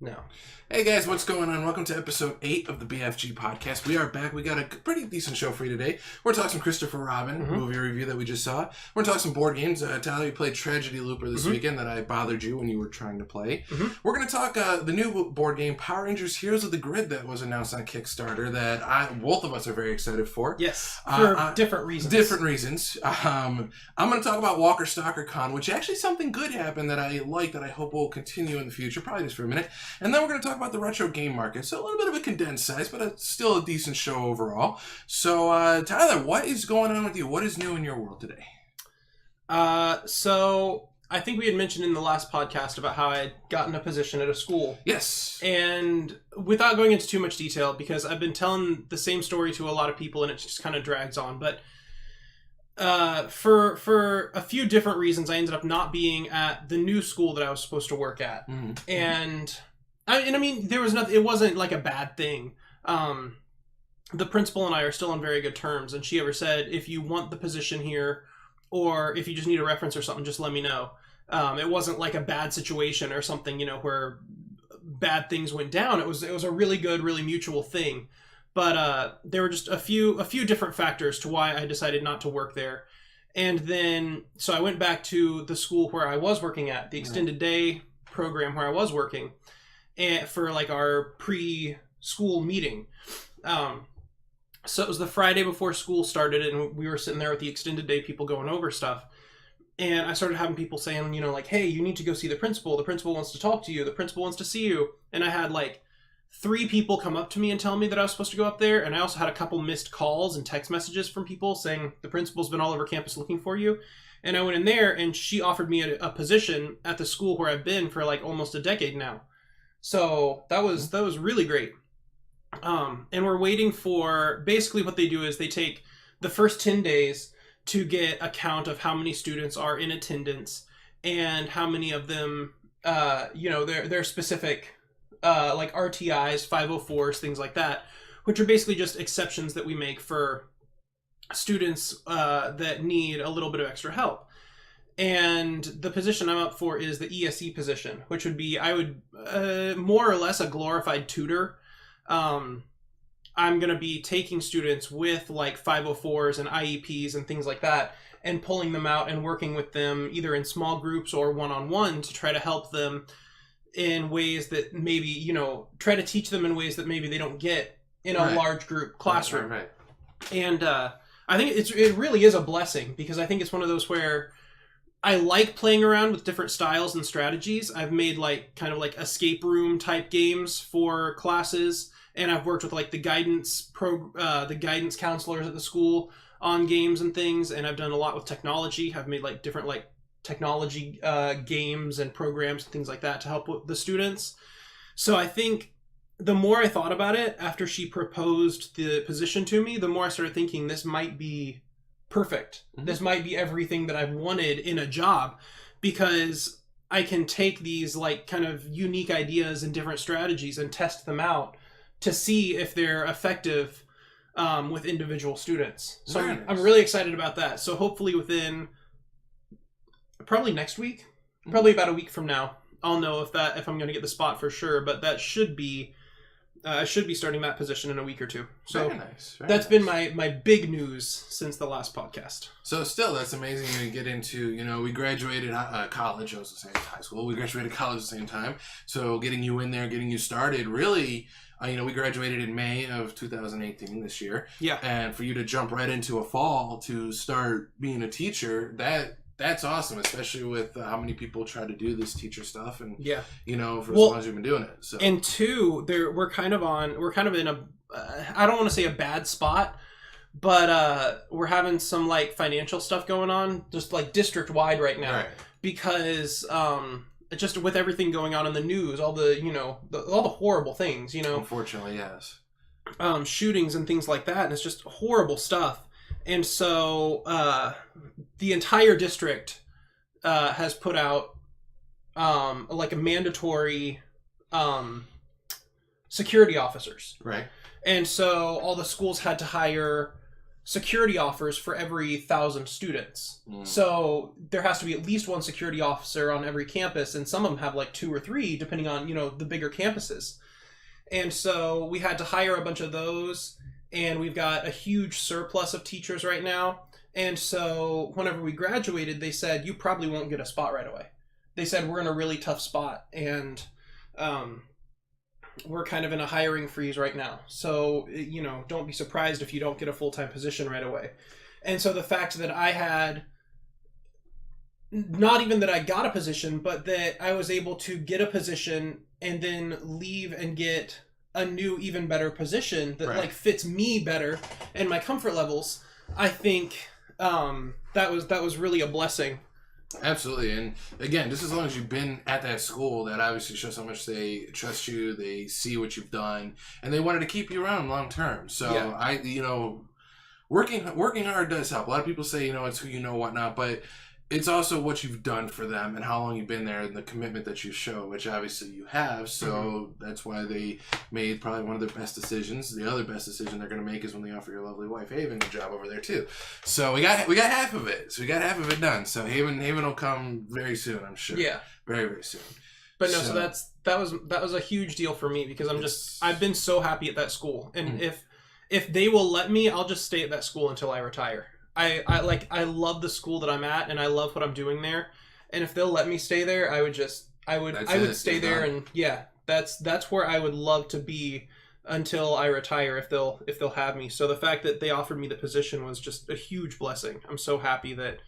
No. Hey guys, what's going on? Welcome to episode 8 of the BFG Podcast. We are back. We got a pretty decent show for you today. We're talking some Christopher Robin movie review that we just saw. We're talking some board games. Tyler, you played Tragedy Looper this weekend that I bothered you when you were trying to play. We're going to talk the new board game Power Rangers Heroes of the Grid that was announced on Kickstarter that both of us are very excited for. Yes, for different reasons. Different reasons. I'm going to talk about Walker Stalker Con, which actually something good happened that I like that I hope will continue in the future, probably just for a minute. And then we're going to talk about the retro game market. So a little bit of a condensed size, but still a decent show overall. So, Tyler, what is going on with you? What is new in your world today? So I think we had mentioned in the last podcast about how I had gotten a position at a school. Yes. And without going into too much detail, because I've been telling the same story to a lot of people and it just kind of drags on, but for a few different reasons, I ended up not being at the new school that I was supposed to work at. And I mean, there was nothing, it wasn't like a bad thing. The principal and I are still on very good terms, and she ever said, if you want the position here, or if you just need a reference or something, just let me know. It wasn't like a bad situation or something, where bad things went down. It was a really good, really mutual thing. But there were just a few different factors to why I decided not to work there. And then, so I went back to the school where I was working at, the extended day program where I was working, and for like our pre-school meeting. So it was the Friday before school started, and we were sitting there with the extended day people going over stuff. And I started having people saying, like, hey, you need to go see the principal. The principal wants to talk to you. The principal wants to see you. And I had like 3 people come up to me and tell me that I was supposed to go up there. And I also had a couple missed calls and text messages from people saying the principal's been all over campus looking for you. And I went in there, and she offered me a position at the school where I've been for like almost a decade now. So that was really great. And we're waiting for, basically what they do is they take the first 10 days to get a count of how many students are in attendance and how many of them, their specific, like RTIs, 504s, things like that, which are basically just exceptions that we make for students that need a little bit of extra help. And the position I'm up for is the ESE position, which would be, I would, more or less a glorified tutor. I'm going to be taking students with like 504s and IEPs and things like that and pulling them out and working with them either in small groups or one-on-one to try to help them in ways that maybe, try to teach them in ways that maybe they don't get in a large group classroom. Right. And I think it really is a blessing, because I think it's one of those where I like playing around with different styles and strategies. I've made like kind of like escape room type games for classes, and I've worked with like the guidance counselors at the school on games and things, and I've done a lot with technology. I've made like different like technology games and programs and things like that to help with the students. So I think the more I thought about it after she proposed the position to me, the more I started thinking this might be perfect. This might be everything that I've wanted in a job, because I can take these like kind of unique ideas and different strategies and test them out to see if they're effective with individual students. So I'm really excited about that. So hopefully within probably next week, probably about a week from now, I'll know if I'm going to get the spot for sure. But that should be I should be starting that position in a week or two. So very nice. That's been my big news since the last podcast. So still, that's amazing to get into. We graduated college. I was saying high school. We graduated college at the same time. So getting you in there, getting you started, really, we graduated in May of 2018 this year. Yeah. And for you to jump right into a fall to start being a teacher, that's awesome, especially with how many people try to do this teacher stuff, and for as long as you've been doing it. So, and two, we're kind of in a I don't want to say a bad spot, but we're having some like financial stuff going on, just like district wide right now, because just with everything going on in the news, all the all the horrible things, unfortunately, yes, shootings and things like that, and it's just horrible stuff. And so the entire district has put out like a mandatory security officers. Right. And so all the schools had to hire security offers for every 1,000 students. So there has to be at least one security officer on every campus, and some of them have like 2 or 3, depending on, the bigger campuses. And so we had to hire a bunch of those, and we've got a huge surplus of teachers right now. And so whenever we graduated, they said, you probably won't get a spot right away. They said, we're in a really tough spot, and we're kind of in a hiring freeze right now. So, don't be surprised if you don't get a full-time position right away. And so the fact that I had, not even that I got a position, but that I was able to get a position and then leave and get a new, even better position that like fits me better and my comfort levels, I think that was really a blessing. Absolutely. And again, just as long as you've been at that school, that obviously shows how much they trust you, they see what you've done, and they wanted to keep you around long term. So working hard does help. A lot of people say, it's who you know, whatnot, but it's also what you've done for them and how long you've been there and the commitment that you show, which obviously you have. So that's why they made probably one of their best decisions. The other best decision they're going to make is when they offer your lovely wife Haven a job over there too. So we got half of it. So we got half of it done. So Haven will come very soon, I'm sure. Yeah, very, very soon. But no, so that was a huge deal for me, because I've been so happy at that school, and if they will let me, I'll just stay at that school until I retire. I love the school that I'm at, and I love what I'm doing there. And if they'll let me stay there, I would stay there. And that's where I would love to be until I retire, if they'll have me. So the fact that they offered me the position was just a huge blessing. I'm so happy that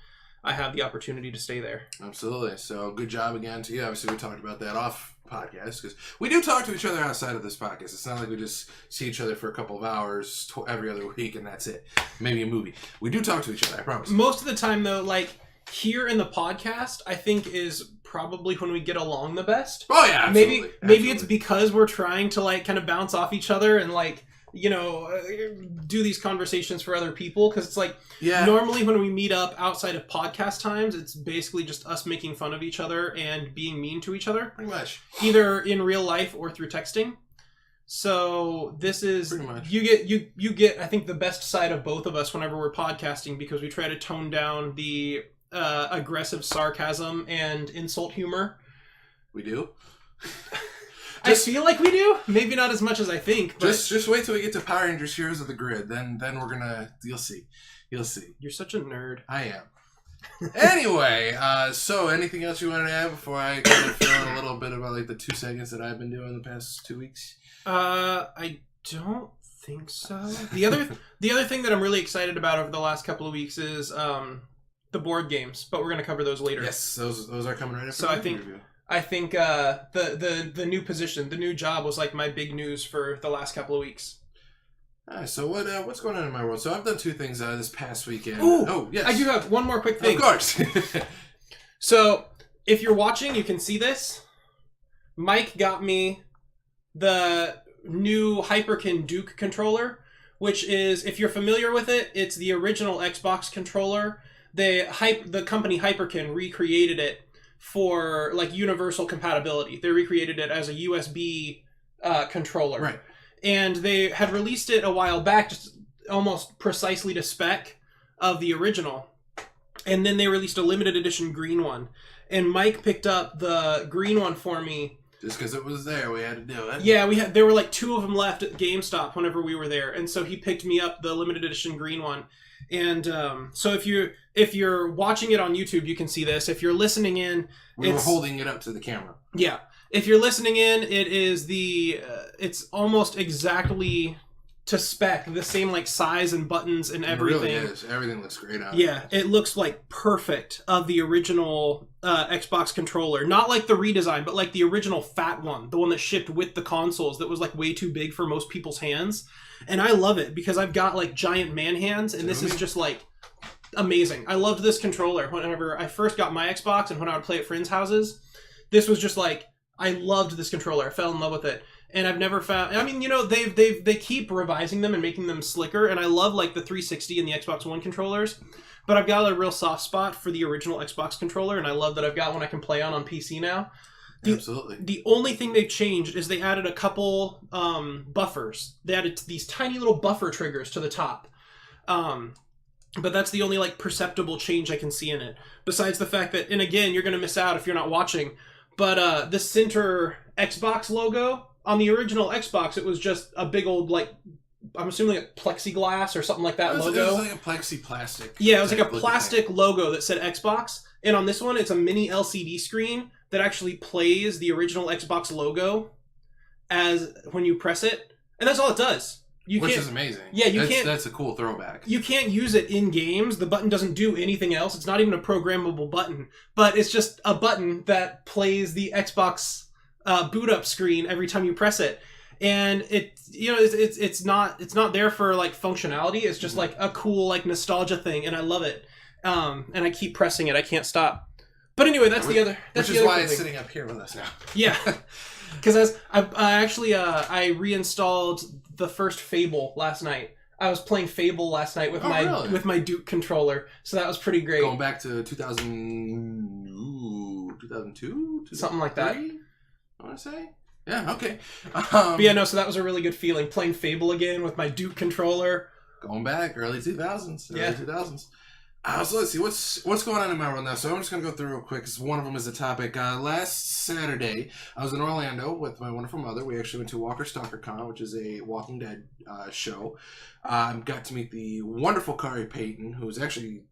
I have the opportunity to stay there. Absolutely. So good job again to you. Obviously, we talked about that off podcast, because we do talk to each other outside of this podcast. It's not like we just see each other for a couple of hours every other week and that's it. Maybe a movie. We do talk to each other, I promise. Most of the time, though, like here in the podcast, I think is probably when we get along the best. Oh yeah, absolutely. Maybe it's because we're trying to like kind of bounce off each other and like do these conversations for other people, because it's like normally when we meet up outside of podcast times, it's basically just us making fun of each other and being mean to each other, pretty much, either in real life or through texting. So this is pretty much, you get I think the best side of both of us whenever we're podcasting, because we try to tone down the aggressive sarcasm and insult humor. We do. I feel like we do. Maybe not as much as I think. But just wait till we get to Power Rangers Heroes of the Grid. Then we're gonna. You'll see. You'll see. You're such a nerd. I am. Anyway, so anything else you wanted to add before I kind of fill in a little bit about like the 2 segments that I've been doing the past 2 weeks? I don't think so. The other thing that I'm really excited about over the last couple of weeks is the board games, but we're gonna cover those later. Yes, those are coming right after. So I think the new position, the new job was like my big news for the last couple of weeks. So what's going on in my world? So I've done 2 things this past weekend. Ooh, oh, yes. I do have one more quick thing. Of course. So if you're watching, you can see this. Mike got me the new HyperCan Duke controller, which is, if you're familiar with it, it's the original Xbox controller. The company HyperCan recreated it for like universal compatibility. They recreated it as a USB controller. Right. And they had released it a while back, just almost precisely to spec of the original. And then they released a limited edition green one. And Mike picked up the green one for me. Just because it was there, we had to do it. Yeah, there were like 2 of them left at GameStop whenever we were there. And so he picked me up the limited edition green one. And so if you're watching it on YouTube, you can see this. If you're listening in, we were holding it up to the camera. Yeah, if you're listening in, it is it's almost exactly to spec, the same like size and buttons and everything. It really is. Everything looks great on it. Yeah, it looks like perfect of the original Xbox controller. Not like the redesign, but like the original fat one, the one that shipped with the consoles that was like way too big for most people's hands. And I love it because I've got like giant man hands, and this is just like amazing. I loved this controller whenever I first got my Xbox and when I would play at friends' houses. This was just like, I loved this controller. I fell in love with it. And I've never found, I mean, they keep revising them and making them slicker, and I love like the 360 and the Xbox One controllers, but I've got a real soft spot for the original Xbox controller, and I love that I've got one I can play on PC now. Absolutely. The only thing they've changed is they added a couple buffers. They added these tiny little buffer triggers to the top. But that's the only like perceptible change I can see in it. Besides the fact that, and again, you're gonna miss out if you're not watching, but the center Xbox logo on the original Xbox, it was just a big old like, I'm assuming like plexiglass or something like that logo. It was like a plexi plastic. Yeah, it was like a plastic logo that said Xbox. And on this one, it's a mini LCD screen that actually plays the original Xbox logo as when you press it. And that's all it does. Which is amazing. Yeah, that's a cool throwback. You can't use it in games. The button doesn't do anything else. It's not even a programmable button. But it's just a button that plays the Xbox boot up screen every time you press it. And it's not there for like functionality. It's just like a cool like nostalgia thing, and I love it. And I keep pressing it. I can't stop. But anyway, that's the other. That's which is why it's sitting up here with us now. Yeah, because I reinstalled the first Fable last night. I was playing Fable last night with with my Duke controller, so that was pretty great. Going back to 2002, something like that. I want to say. Yeah, okay. But yeah, no, so that was a really good feeling, playing Fable again with my Duke controller. Going back, early 2000s. Yeah. 2000s. So let's see, what's going on in my world now? So I'm just going to go through real quick, because one of them is a topic. Last Saturday, I was in Orlando with my wonderful mother. We actually went to Walker Stalker Con, which is a Walking Dead show. Got to meet the wonderful Kari Payton,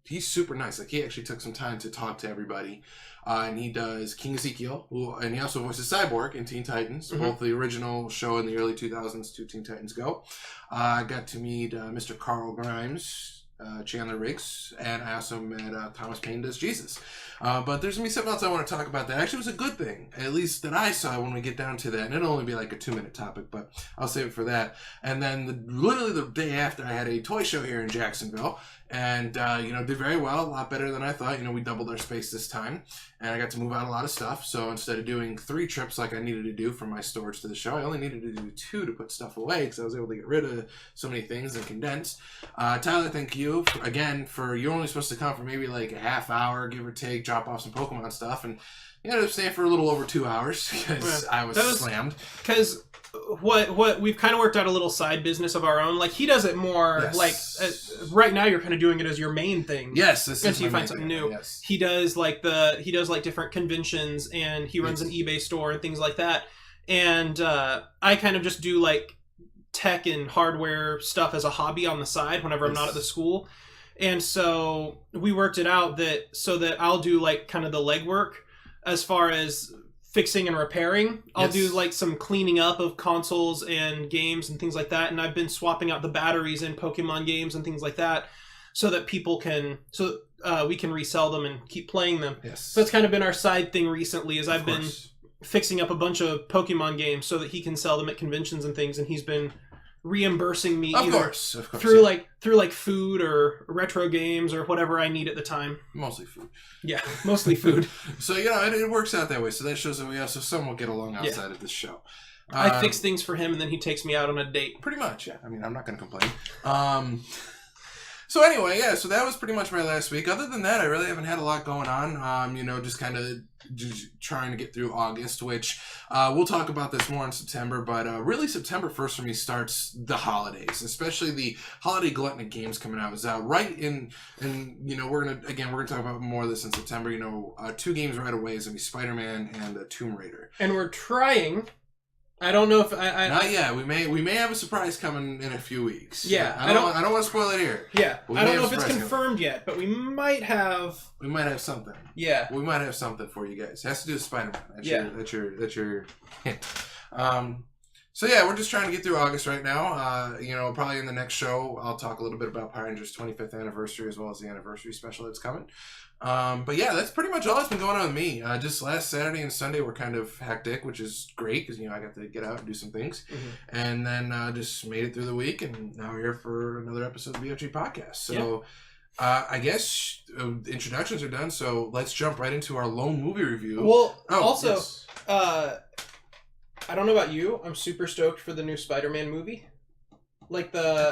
he's super nice. Like, he actually took some time to talk to everybody. And he does King Ezekiel, and he also voices Cyborg in Teen Titans, both the original show in the early 2000s to Teen Titans Go. I got to meet Mr. Carl Grimes, Chandler Riggs, and I also met Thomas Paine does Jesus. But there's going to be something else I want to talk about that actually was a good thing, at least that I saw when we get down to that. And it'll only be like a 2-minute topic, but I'll save it for that. And then literally the day after, I had a toy show here in Jacksonville, and did very well, a lot better than I thought. We doubled our space this time, and I got to move out a lot of stuff. So instead of doing 3 trips like I needed to do from my storage to the show, I only needed to do 2 to put stuff away, because I was able to get rid of so many things and condense. Tyler, thank you for you're only supposed to come for maybe like a half hour, give or take, drop off some Pokemon stuff, and you ended up staying for a little over 2 hours because I was slammed. Because what we've kind of worked out a little side business of our own. Like, he does it more like right now. You're kind of doing it as your main thing. Yes, this until you find something new. Yes. He does like different conventions, and he runs an eBay store and things like that. And I kind of just do like tech and hardware stuff as a hobby on the side whenever I'm not at the school. And so we worked it out that I'll do like kind of the legwork as far as fixing and repairing. I'll do like some cleaning up of consoles and games and things like that. And I've been swapping out the batteries in Pokemon games and things like that so that we can resell them and keep playing them. Yes. So it's kind of been our side thing recently, is I've been fixing up a bunch of Pokemon games so that he can sell them at conventions and things. And he's been reimbursing me through like food or retro games or whatever I need at the time. Mostly food. Yeah, mostly food. So it works out that way. So that shows that we also somewhat get along outside of this show. I fix things for him, and then he takes me out on a date. Pretty much, yeah. I mean, I'm not going to complain. So anyway, yeah, so that was pretty much my last week. Other than that, I really haven't had a lot going on. Just kind of trying to get through August, which we'll talk about this more in September, but really September 1st for me starts the holidays, especially the holiday gluttony games coming out. Is right in, and we're gonna talk about more of this in September. 2 games right away is gonna be Spider-Man and Tomb Raider, and we're trying. I don't know if not yet. We may have a surprise coming in a few weeks. Yeah, I don't want to spoil it here. Yeah, I don't know if it's confirmed yet, but we might have. We might have something. Yeah, we might have something for you guys. It has to do with Spider-Man. That's your hint. So yeah, we're just trying to get through August right now. Probably in the next show, I'll talk a little bit about Power Rangers 25th anniversary as well as the anniversary special that's coming. But yeah, that's pretty much all that's been going on with me. Just last Saturday and Sunday were kind of hectic, which is great because I got to get out and do some things, and then just made it through the week, and now we're here for another episode of the BFG Podcast. So I guess introductions are done. So let's jump right into our lone movie review. Well, I don't know about you. I'm super stoked for the new Spider-Man movie. Like the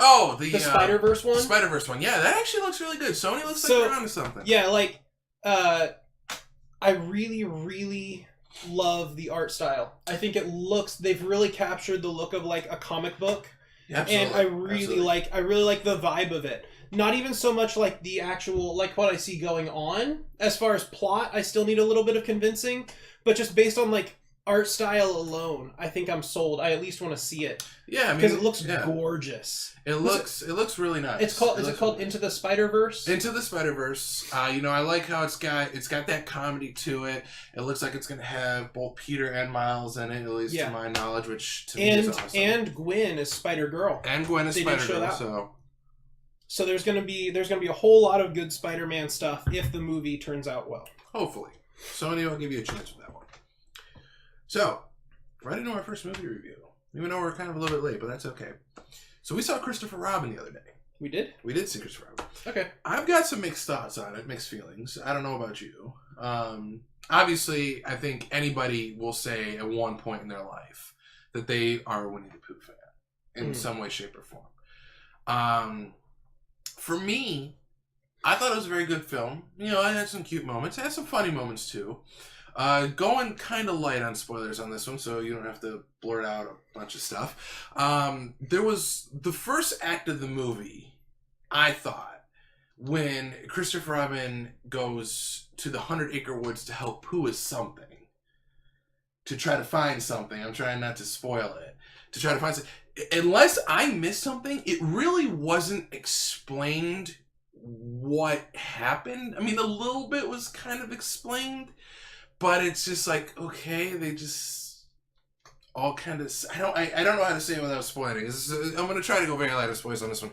Spider-Verse one? Spider-Verse one. Yeah, that actually looks really good. Sony looks like they're onto something. Yeah, like, I really, really love the art style. I think they've really captured the look of like a comic book Absolutely. And I really like the vibe of it. Not even so much like the actual, like what I see going on. As far as plot, I still need a little bit of convincing. But just based on like art style alone, I think I'm sold. I at least want to see it. Yeah, I mean, because it looks gorgeous. It looks really nice. Is it called Into the Spider-Verse? Into the Spider-Verse. I like how it's got that comedy to it. It looks like it's going to have both Peter and Miles in it, at least to my knowledge, which to me is awesome. And Gwen is Spider-Girl. And Gwen is Spider-Girl. So there's gonna be a whole lot of good Spider-Man stuff if the movie turns out well. Hopefully, Sony will give you a chance with that one. So, right into our first movie review. Even though we're kind of a little bit late, but that's okay. So we saw Christopher Robin the other day. We did? We did see Christopher Robin. Okay. I've got some mixed thoughts on it, mixed feelings. I don't know about you. Obviously, I think anybody will say at one point in their life that they are a Winnie the Pooh fan in some way, shape, or form. For me, I thought it was a very good film. It had some cute moments. It had some funny moments, too. Going kind of light on spoilers on this one, so you don't have to blurt out a bunch of stuff. There was the first act of the movie, I thought, when Christopher Robin goes to the 100 Acre Woods to help Pooh with something. To try to find something. I'm trying not to spoil it. To try to find something. Unless I missed something, it really wasn't explained what happened. I mean, a little bit was kind of explained, but it's just like, okay, they just all kind of... I don't know how to say it without spoiling it. I'm going to try to go very light on spoilers on this one.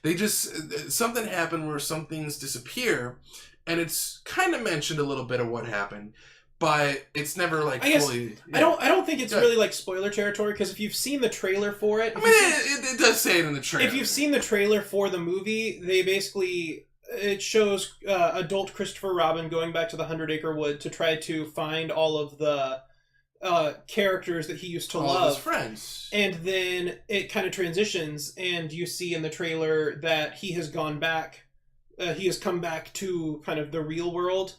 They just... Something happened where some things disappear, and it's kind of mentioned a little bit of what happened. But it's never like fully. I don't think it's really like spoiler territory, because if you've seen the trailer for it, it does say it in the trailer. If you've seen the trailer for the movie, it shows adult Christopher Robin going back to the 100 Acre Wood to try to find all of the characters that he used to love, all of his friends, and then it kind of transitions, and you see in the trailer that he has gone back. He has come back to kind of the real world.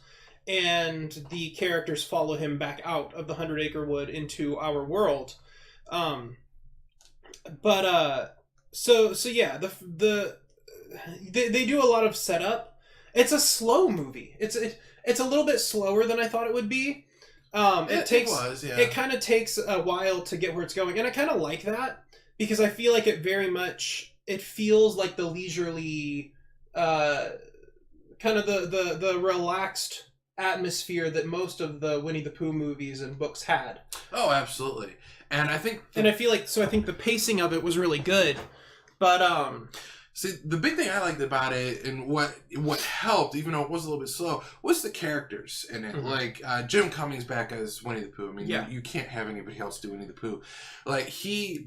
And the characters follow him back out of the 100 Acre Wood into our world. So yeah, they do a lot of setup. It's a slow movie. It's a little bit slower than I thought it would be. It kind of takes a while to get where it's going, and I kind of like that because I feel like it feels like the leisurely, kind of the relaxed atmosphere that most of the Winnie the Pooh movies and books had. Oh, absolutely. And I think the pacing of it was really good. But see, the big thing I liked about it and what helped, even though it was a little bit slow, was the characters in it. Mm-hmm. Like Jim Cummings back as Winnie the Pooh. I mean, you can't have anybody else do Winnie the Pooh. Like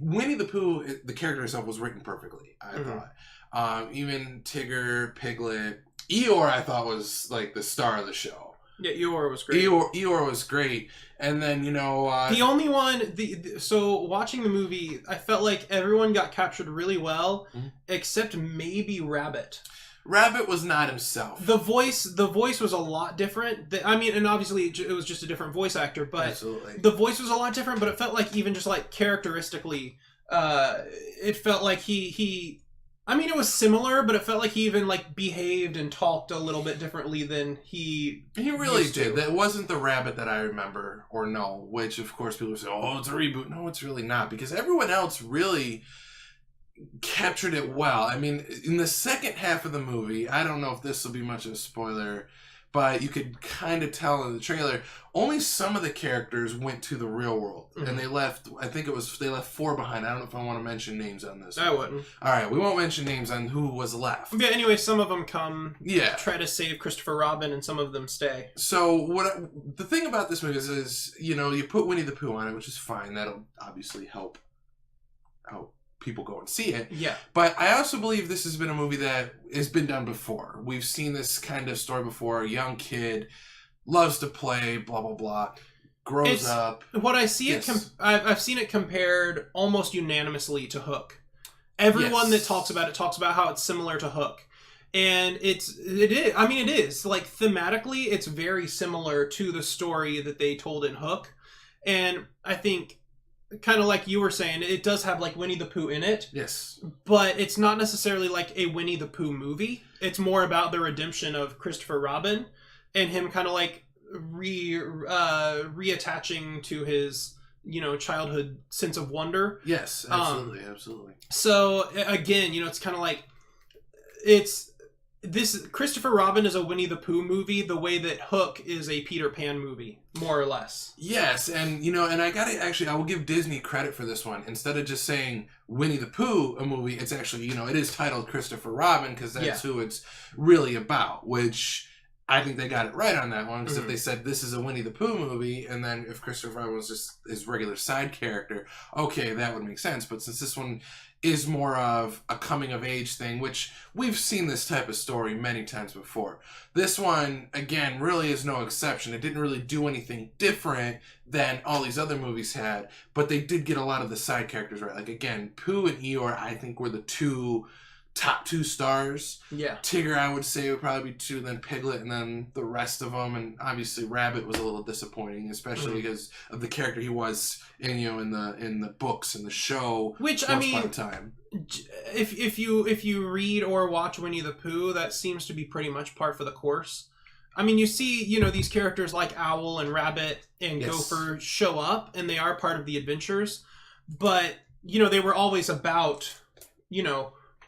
Winnie the Pooh, the character herself was written perfectly, I thought. Even Tigger, Piglet, Eeyore, I thought was like the star of the show. Yeah, Eeyore was great. Eeyore was great. And then, the only one... So, watching the movie, I felt like everyone got captured really well, except maybe Rabbit. Rabbit was not himself. The voice was a lot different. And obviously it was just a different voice actor, but absolutely. The voice was a lot different, but it felt like even just like characteristically, it felt like he it was similar, but it felt like he even like behaved and talked a little bit differently than he really did. That wasn't the Rabbit that I remember or know, which of course people say, oh, it's a reboot. No, it's really not, because everyone else really captured it well. I mean, in the second half of the movie, I don't know if this will be much of a spoiler, but you could kind of tell in the trailer, only some of the characters went to the real world. Mm-hmm. And they left 4 behind. I don't know if I want to mention names on this. I wouldn't. All right, we won't mention names on who was left. Yeah, anyway, some of them try to save Christopher Robin, and some of them stay. So the thing about this movie is, you put Winnie the Pooh on it, which is fine. That'll obviously help people go and see it. Yeah. But I also believe this has been a movie that has been done before. We've seen this kind of story before. A young kid loves to play, blah, blah, blah, grows up. What I see I've seen it compared almost unanimously to Hook. Everyone that talks about how it's similar to Hook. And it is. Like, thematically, it's very similar to the story that they told in Hook. And I think kind of like you were saying, it does have like Winnie the Pooh in it. Yes. But it's not necessarily like a Winnie the Pooh movie. It's more about the redemption of Christopher Robin and him kind of like reattaching to his, childhood sense of wonder. Yes, absolutely. So again, it's kind of like this Christopher Robin is a Winnie the Pooh movie the way that Hook is a Peter Pan movie, more or less. Yes, and and I will give Disney credit for this one. Instead of just saying Winnie the Pooh, a movie, it's actually, it is titled Christopher Robin because that's who it's really about, which I think they got it right on that one, because if they said this is a Winnie the Pooh movie, and then if Christopher Robin was just his regular side character, okay, that would make sense. But since this one is more of a coming-of-age thing, which we've seen this type of story many times before. This one, again, really is no exception. It didn't really do anything different than all these other movies had, but they did get a lot of the side characters right. Like, again, Pooh and Eeyore, I think, were the top two stars. Yeah. Tigger, I would say, would probably be two, then Piglet, and then the rest of them. And obviously, Rabbit was a little disappointing, especially because of the character he was in, in the books and the show. Which, I mean, if you read or watch Winnie the Pooh, that seems to be pretty much par for the course. I mean, you see, these characters like Owl and Rabbit and Gopher show up, and they are part of the adventures, but they were always about,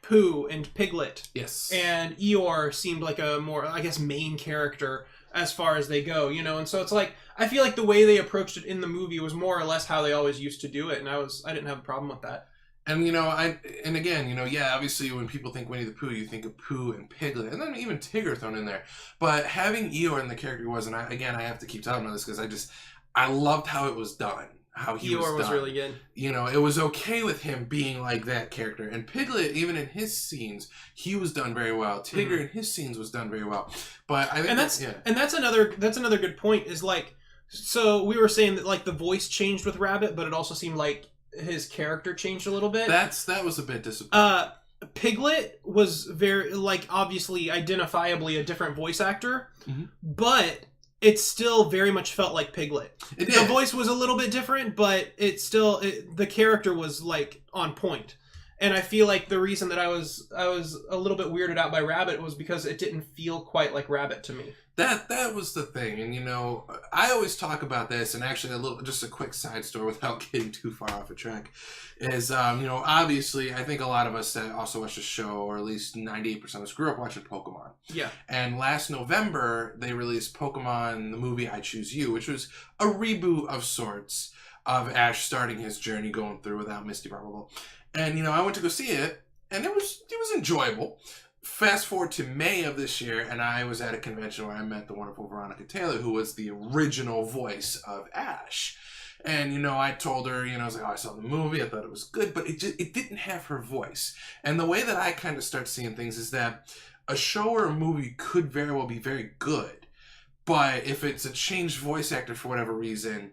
Pooh and Piglet. Yes. And Eeyore seemed like a more, I guess, main character as far as they go, and so it's like, I feel like the way they approached it in the movie was more or less how they always used to do it, and I didn't have a problem with that. And, obviously when people think Winnie the Pooh, you think of Pooh and Piglet, and then even Tigger thrown in there. But having Eeyore in the character he was, and I have to keep talking about this because I loved how it was done. How Eeyore was really good. It was okay with him being like that character. And Piglet, even in his scenes, he was done very well. Tigger in his scenes was done very well. But I think that's another good point, is like, so we were saying that like the voice changed with Rabbit, but it also seemed like his character changed a little bit. That was a bit disappointing. Piglet was very, like, obviously identifiably a different voice actor, but it still very much felt like Piglet. The voice was a little bit different, but the character was like on point. And I feel like the reason that I was a little bit weirded out by Rabbit was because it didn't feel quite like Rabbit to me. That was the thing. And I always talk about this, and actually just a quick side story without getting too far off a track is, obviously I think a lot of us that also watch the show, or at least 98% of us, grew up watching Pokemon. Yeah. And last November they released Pokemon the movie I Choose You, which was a reboot of sorts of Ash starting his journey going through without Misty, blah blah blah. And I went to go see it, and it was enjoyable. Fast forward to May of this year, and I was at a convention where I met the wonderful Veronica Taylor, who was the original voice of Ash. And, I told her, I was like, I saw the movie, I thought it was good, but it didn't have her voice. And the way that I kind of start seeing things is that a show or a movie could very well be very good, but if it's a changed voice actor for whatever reason,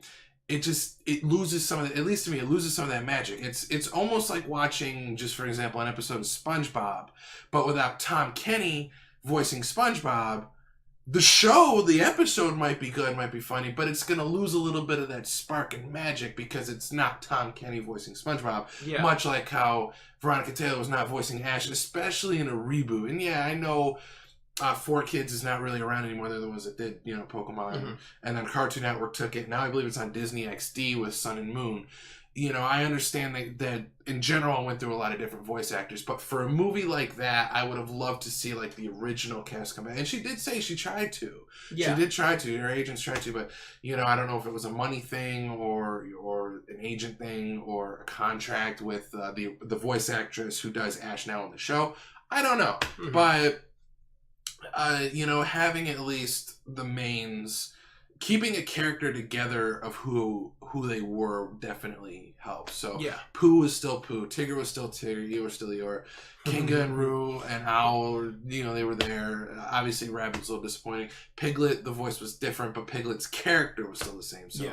it loses some of the, at least to me, it loses some of that magic. It's almost like watching, just for example, an episode of SpongeBob, but without Tom Kenny voicing SpongeBob. The episode might be good, might be funny, but it's going to lose a little bit of that spark and magic because it's not Tom Kenny voicing SpongeBob. Yeah. Much like how Veronica Taylor was not voicing Ash, especially in a reboot. And yeah, I know 4Kids is not really around anymore. They're the ones that did, Pokemon. And then Cartoon Network took it. Now I believe it's on Disney XD with Sun and Moon. I understand that in general I went through a lot of different voice actors, but for a movie like that, I would have loved to see like the original cast come back. And she did say she tried to. Yeah. She did try to. Her agents tried to, but I don't know if it was a money thing or an agent thing or a contract with the voice actress who does Ash now on the show. I don't know, but having at least the mains, keeping a character together of who they were definitely helped. So yeah. Pooh was still Pooh, Tigger was still Tigger, Eeyore was still Eeyore, Kinga and Roo and Owl, they were there. Obviously Rabbit was a little disappointing. Piglet, the voice was different, but Piglet's character was still the same. So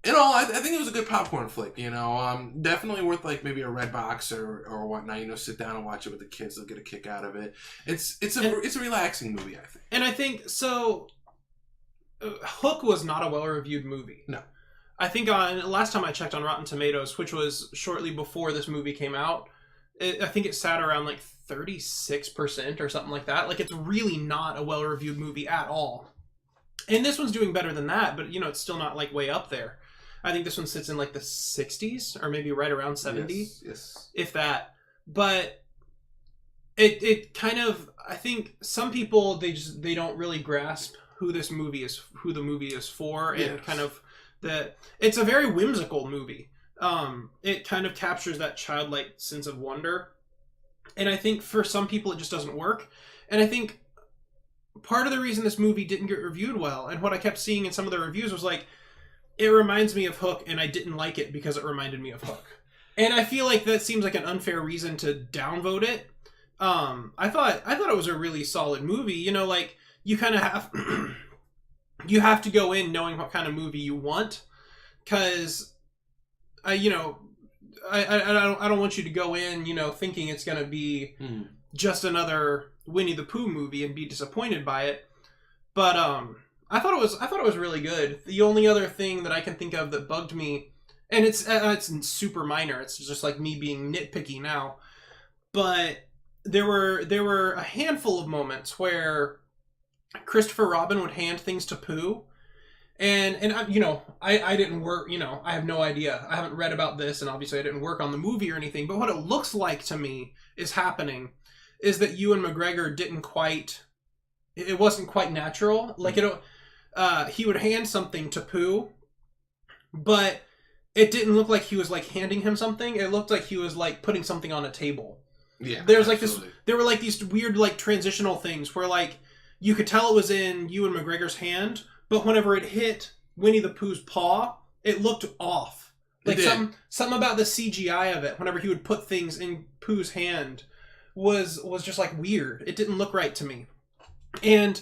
in all, I think it was a good popcorn flick, definitely worth like maybe a red box or whatnot, sit down and watch it with the kids. They'll get a kick out of it. It's a relaxing movie, I think. And I think, so Hook was not a well-reviewed movie. No. I think last time I checked on Rotten Tomatoes, which was shortly before this movie came out, I think it sat around like 36% or something like that. Like, it's really not a well-reviewed movie at all. And this one's doing better than that, but, you know, it's still not like way up there. I think this one sits in like the 60s or maybe right around 70. Yes. If that. But it kind of, I think some people, they don't really grasp who the movie is for, and kind of it's a very whimsical movie. It kind of captures that childlike sense of wonder. And I think for some people it just doesn't work. And I think part of the reason this movie didn't get reviewed well, and what I kept seeing in some of the reviews was like, it reminds me of Hook, and I didn't like it because it reminded me of Hook. And I feel like that seems like an unfair reason to downvote it. I thought it was a really solid movie. You know, like, you kind of have you have to go in knowing what kind of movie you want, because I don't want you to go in, you know, thinking it's going to be just another Winnie the Pooh movie and be disappointed by it. But I thought it was really good. The only other thing that I can think of that bugged me, and it's super minor, it's just like me being nitpicky now, but there were a handful of moments where Christopher Robin would hand things to Pooh, and I didn't work, you know, I have no idea. I haven't read about this, and obviously I didn't work on the movie or anything, but what it looks like to me is happening is that Ewan McGregor it wasn't quite natural. Like, he would hand something to Pooh, but it didn't look like he was like handing him something. It looked like he was like putting something on a table. Yeah. There were like these weird like transitional things where like you could tell it was in Ewan McGregor's hand, but whenever it hit Winnie the Pooh's paw, it looked off. Like something about the CGI of it, whenever he would put things in Pooh's hand, was just like weird. It didn't look right to me. And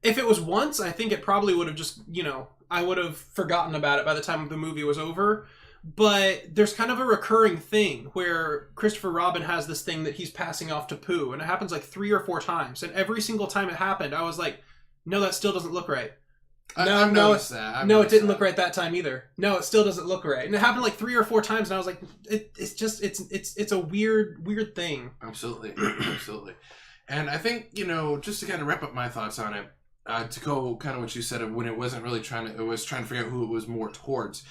if it was once, I think it probably would have just, you know, I would have forgotten about it by the time the movie was over. But there's kind of a recurring thing where Christopher Robin has this thing that he's passing off to Pooh, and it happens like 3 or 4 times. And every single time it happened, I was like, no, that still doesn't look right. I've noticed that. No, it didn't look right that time either. No, it still doesn't look right. And it happened like 3 or 4 times, and I was like, it's a weird thing. Absolutely. Absolutely. And I think, you know, just to kind of wrap up my thoughts on it, to go kind of what you said of when it wasn't really it was trying to figure out who it was more towards.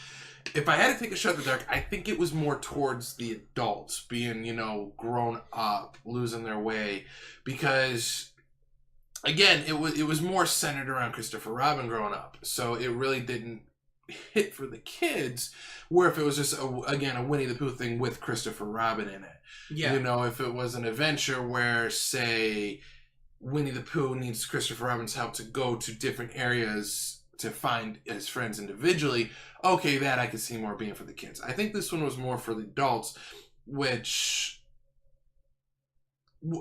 If I had to take a shot in the dark, I think it was more towards the adults being, you know, grown up, losing their way, because again, it was more centered around Christopher Robin growing up, so it really didn't hit for the kids. Where if it was just a Winnie the Pooh thing with Christopher Robin in it, you know, if it was an adventure where, say, Winnie the Pooh needs Christopher Robin's help to go to different areas to find his friends individually, okay, that I could see more being for the kids. I think this one was more for the adults, which,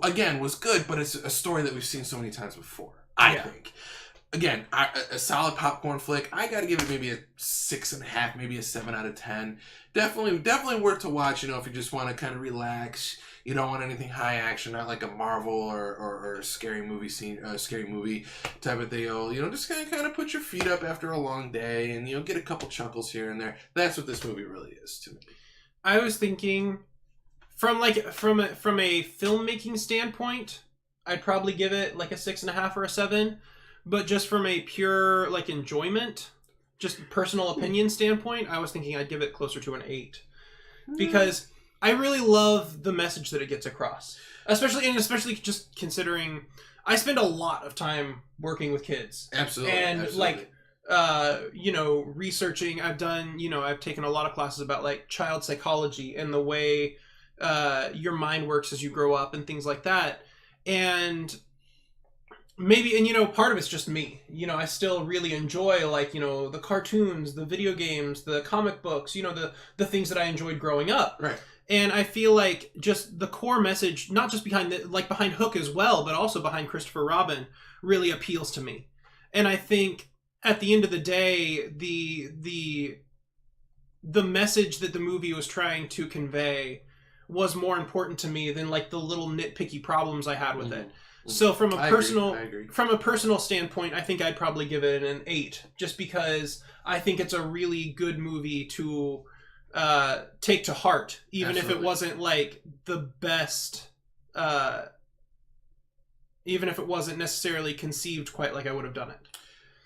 again, was good, but it's a story that we've seen so many times before, I think. Again, a solid popcorn flick. I gotta give it maybe a 6.5, maybe a 7 out of 10. Definitely worth to watch, you know, if you just want to kind of relax. You don't want anything high action, not like a Marvel or a scary movie type of deal. You know, just kind of put your feet up after a long day and, you know, get a couple chuckles here and there. That's what this movie really is to me. I was thinking from a filmmaking standpoint, I'd probably give it like a 6.5 or a 7. But just from a pure like enjoyment, just personal opinion standpoint, I was thinking I'd give it closer to an 8. Because I really love the message that it gets across. Especially just considering I spend a lot of time working with kids. Absolutely. And like you know, researching, I've taken a lot of classes about like child psychology and the way your mind works as you grow up and things like that. And maybe, and you know, part of it's just me. You know, I still really enjoy, like, you know, the cartoons, the video games, the comic books, you know, the things that I enjoyed growing up. Right. And I feel like just the core message, not just behind Hook as well, but also behind Christopher Robin, really appeals to me. And I think at the end of the day, the message that the movie was trying to convey was more important to me than like the little nitpicky problems I had with it. So from a I agree. from a personal standpoint, I think I'd probably give it an 8, just because I think it's a really good movie to take to heart, even if it wasn't like the best, even if it wasn't necessarily conceived quite like I would have done it.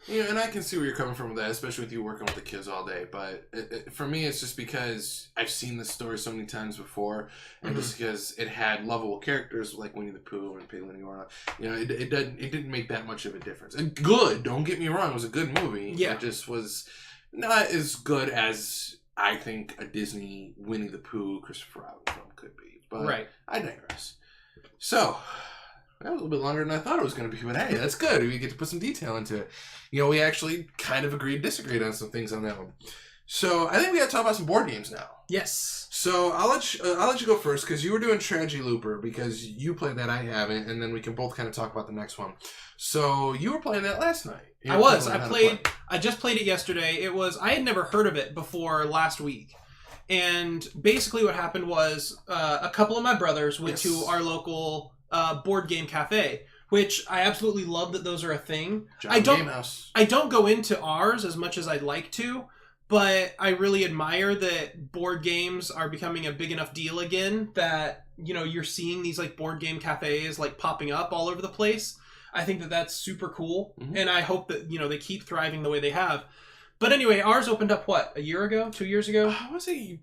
Yeah, and I can see where you're coming from with that, especially with you working with the kids all day. But for me, it's just because I've seen this story so many times before, and just because it had lovable characters like Winnie the Pooh and Piglet and Eeyore, it didn't make that much of a difference. And good, don't get me wrong, it was a good movie. Yeah. It just was not as good as I think a Disney Winnie the Pooh, Christopher Robin film could be. But right. I digress. So, that was a little bit longer than I thought it was going to be, but hey, that's good. We get to put some detail into it. We actually kind of agreed, disagreed on some things on that one. So I think we got to talk about some board games now. Yes. So I'll let you go first because you were doing Tragedy Looper because you played that, I haven't, and then we can both kind of talk about the next one. So you were playing that last night. I just played it yesterday. I had never heard of it before last week. And basically what happened was a couple of my brothers went to our local board game cafe, which I absolutely love that those are a thing. I don't go into ours as much as I'd like to, but I really admire that board games are becoming a big enough deal again that, you're seeing these like board game cafes like popping up all over the place. I think that that's super cool. Mm-hmm. And I hope that, they keep thriving the way they have. But anyway, ours opened up, a year ago? 2 years ago? I was a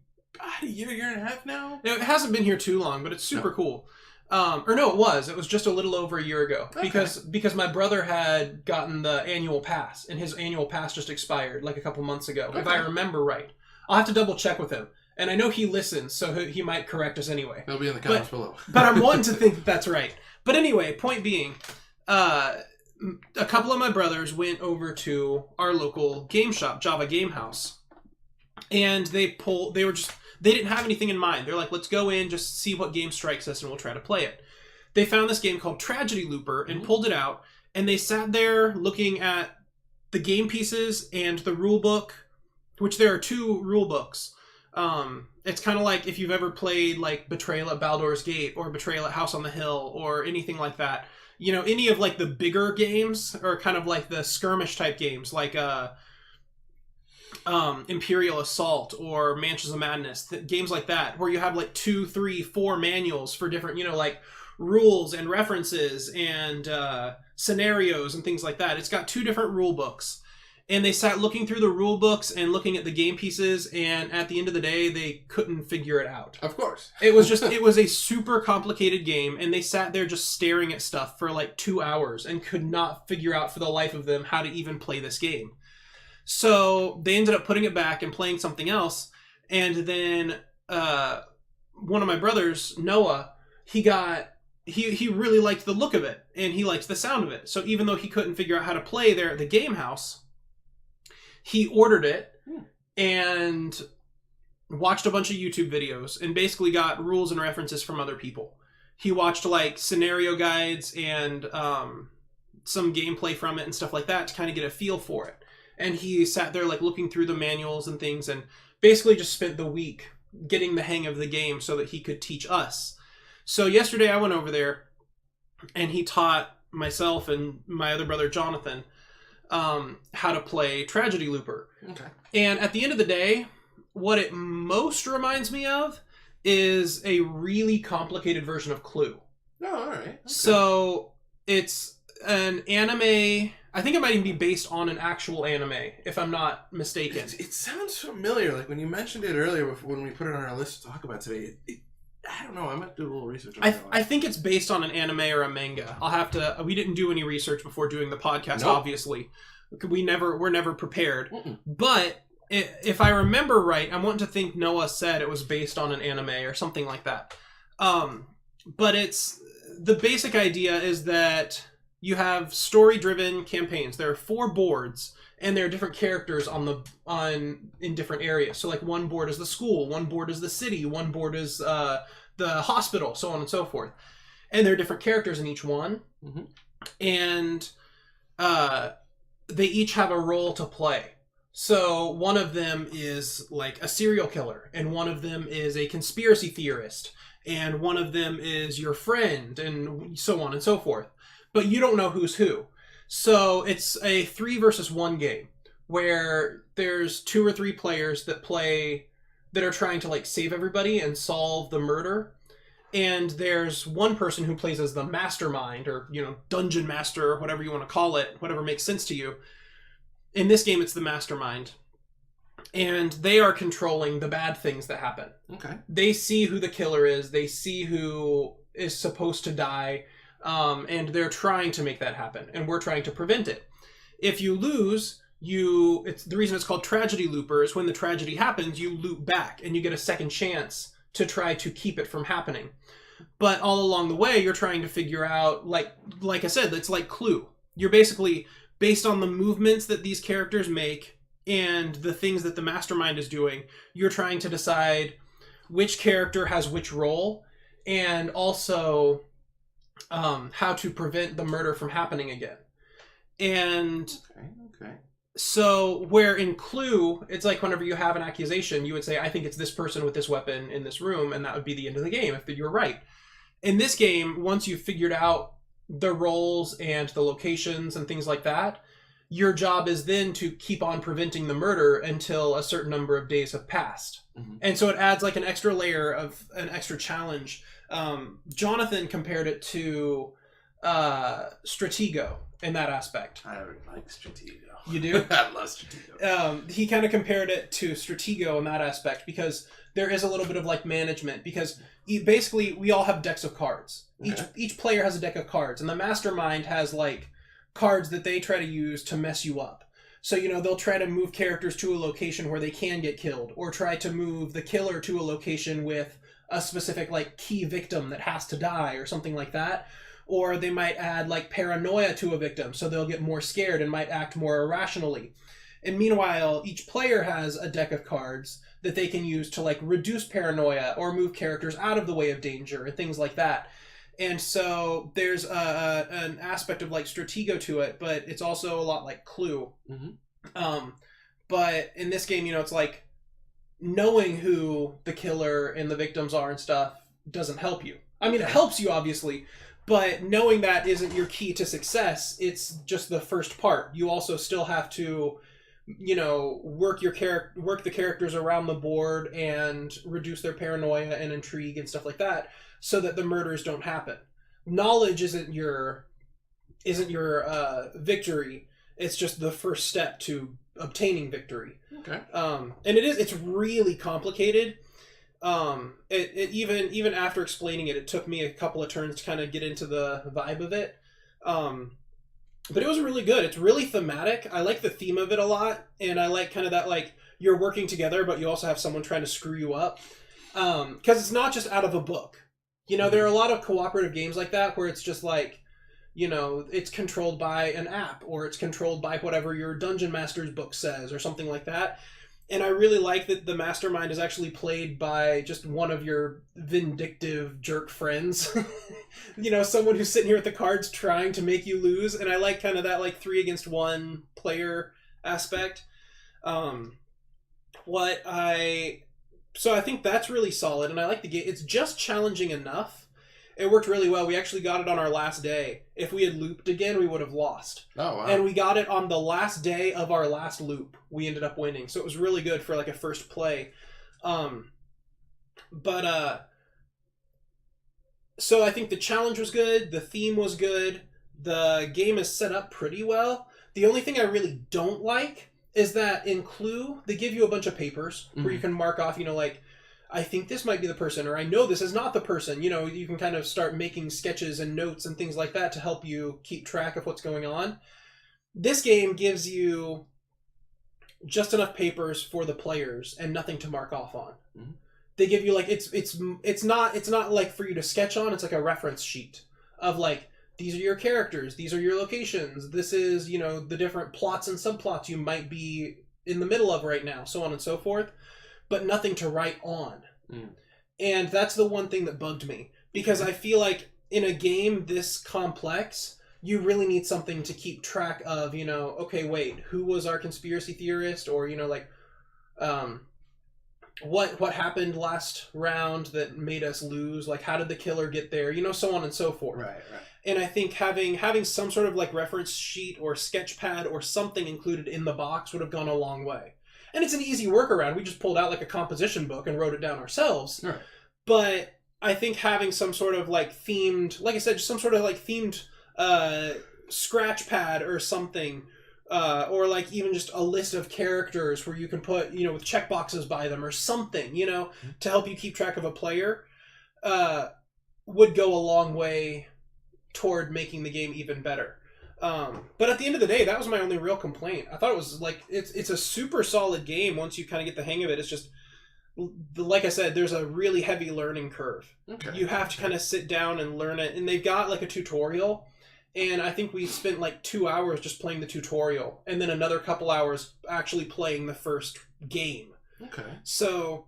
year and a half now. It hasn't been here too long, but it's super cool. It was just a little over a year ago. Okay. Because my brother had gotten the annual pass, and his annual pass just expired like a couple months ago, if I remember right. I'll have to double check with him. And I know he listens, so he might correct us anyway. He'll be in the comments below. But I'm wanting to think that's right. But anyway, point being, a couple of my brothers went over to our local game shop, Java Game House, and they didn't have anything in mind. They're like, let's go in, just see what game strikes us, and we'll try to play it. They found this game called Tragedy Looper and pulled it out, and they sat there looking at the game pieces and the rule book, which there are 2 rule books. It's kind of like if you've ever played like Betrayal at Baldur's Gate or Betrayal at House on the Hill or anything like that. Any of like the bigger games or kind of like the skirmish type games like Imperial Assault or Mansions of Madness, games like that, where you have like 2, 3, 4 manuals for different, like rules and references and scenarios and things like that. It's got 2 different rule books. And they sat looking through the rule books and looking at the game pieces, and at the end of the day, they couldn't figure it out. Of course. It was a super complicated game, and they sat there just staring at stuff for like 2 hours and could not figure out for the life of them how to even play this game. So they ended up putting it back and playing something else, and then one of my brothers, Noah, he really liked the look of it, and he liked the sound of it. So even though he couldn't figure out how to play there at the game house, he ordered it and watched a bunch of YouTube videos and basically got rules and references from other people. He watched like scenario guides and some gameplay from it and stuff like that to kind of get a feel for it. And he sat there like looking through the manuals and things and basically just spent the week getting the hang of the game so that he could teach us. So yesterday I went over there and he taught myself and my other brother Jonathan how to play Tragedy Looper. Okay. And at the end of the day, what it most reminds me of is a really complicated version of Clue. Oh, all right. Okay. So it's an anime. I think it might even be based on an actual anime, if I'm not mistaken. It sounds familiar. Like when you mentioned it earlier, when we put it on our list to talk about today, I don't know. I might do a little research on that. I think it's based on an anime or a manga. I'll have to. We didn't do any research before doing the podcast. Nope. Obviously, we're never prepared. Mm-mm. But if I remember right, I'm wanting to think Noah said it was based on an anime or something like that. But it's the basic idea is that you have story-driven campaigns. There are 4 boards, and there are different characters in different areas. So like one board is the school, one board is the city, one board is the hospital, so on and so forth. And there are different characters in each one. Mm-hmm. And they each have a role to play. So one of them is like a serial killer, and one of them is a conspiracy theorist, and one of them is your friend, and so on and so forth. But you don't know who's who. So it's a 3 versus 1 game where there's 2 or 3 players that are trying to like save everybody and solve the murder. And there's one person who plays as the mastermind, or, dungeon master, or whatever you want to call it, whatever makes sense to you. In this game, it's the mastermind. And they are controlling the bad things that happen. Okay. They see who the killer is. They see who is supposed to die. And they're trying to make that happen. And we're trying to prevent it. If you lose, it's the reason it's called tragedy looper is when the tragedy happens, you loop back and you get a second chance to try to keep it from happening. But all along the way, you're trying to figure out, like I said, it's like Clue. You're basically, based on the movements that these characters make and the things that the mastermind is doing, you're trying to decide which character has which role, and also how to prevent the murder from happening again. And okay. So where in Clue, it's like whenever you have an accusation, you would say, I think it's this person with this weapon in this room, and that would be the end of the game if you're right. In this game, once you've figured out the roles and the locations and things like that, your job is then to keep on preventing the murder until a certain number of days have passed. Mm-hmm. And so it adds like an extra layer of an extra challenge. Jonathan compared it to Stratego in that aspect. I really like Stratego. You do? I love Stratego. He kind of compared it to Stratego in that aspect because there is a little bit of like management, because basically we all have decks of cards. Okay. Each player has a deck of cards, and the mastermind has like cards that they try to use to mess you up. So, they'll try to move characters to a location where they can get killed, or try to move the killer to a location with a specific like key victim that has to die or something like that. Or they might add like paranoia to a victim, so they'll get more scared and might act more irrationally. And meanwhile, each player has a deck of cards that they can use to like reduce paranoia or move characters out of the way of danger and things like that. And so there's an aspect of like Stratego to it, but it's also a lot like Clue. Mm-hmm. But in this game, it's like knowing who the killer and the victims are and stuff doesn't help you. I mean, it helps you obviously, but knowing that isn't your key to success. It's just the first part. You also still have to, work the characters around the board and reduce their paranoia and intrigue and stuff like that, so that the murders don't happen. Knowledge isn't your victory. It's just the first step to obtaining victory. Okay. And it's really complicated. It even after explaining it took me a couple of turns to kind of get into the vibe of it. But it was really good. It's really thematic. I like the theme of it a lot, and I like kind of that like you're working together, but you also have someone trying to screw you up. Because it's not just out of a book. There are a lot of cooperative games like that where it's just like, it's controlled by an app, or it's controlled by whatever your Dungeon Master's book says, or something like that. And I really like that the mastermind is actually played by just one of your vindictive jerk friends. Someone who's sitting here with the cards trying to make you lose. And I like kind of that like 3 against 1 player aspect. So I think that's really solid, and I like the game. It's just challenging enough. It worked really well. We actually got it on our last day. If we had looped again, we would have lost. Oh, wow. And we got it on the last day of our last loop. We ended up winning. So it was really good for like a first play. So I think the challenge was good. The theme was good. The game is set up pretty well. The only thing I really don't like is that in Clue, they give you a bunch of papers where you can mark off, like, I think this might be the person, or I know this is not the person. You can kind of start making sketches and notes and things like that to help you keep track of what's going on. This game gives you just enough papers for the players and nothing to mark off on. Mm-hmm. They give you like it's not like for you to sketch on. It's like a reference sheet of like, these are your characters, these are your locations, this is, the different plots and subplots you might be in the middle of right now, so on and so forth, but nothing to write on. Mm. And that's the one thing that bugged me, because I feel like in a game this complex, you really need something to keep track of, you know, okay, wait, who was our conspiracy theorist? Or, you know, like, what happened last round that made us lose? Like, how did the killer get there? You know, so on and so forth. Right. And I think having some sort of like reference sheet or sketch pad or something included in the box would have gone a long way. And it's an easy workaround. We just pulled out like a composition book and wrote it down ourselves. Right. But I think having some sort of like themed, like I said, just some sort of like themed scratch pad or something, or like even just a list of characters where you can put, you know, with checkboxes by them or something, you know, to help you keep track of a player, would go a long way toward making the game even better. But at the end of the day, that was my only real complaint. I thought it was like, it's a super solid game once you kind of get the hang of it. It's just, like I said, there's a really heavy learning curve. Okay. You have to kind of sit down and learn it. And they've got like a tutorial. And I think we spent like 2 hours just playing the tutorial. And then another couple hours actually playing the first game. Okay. So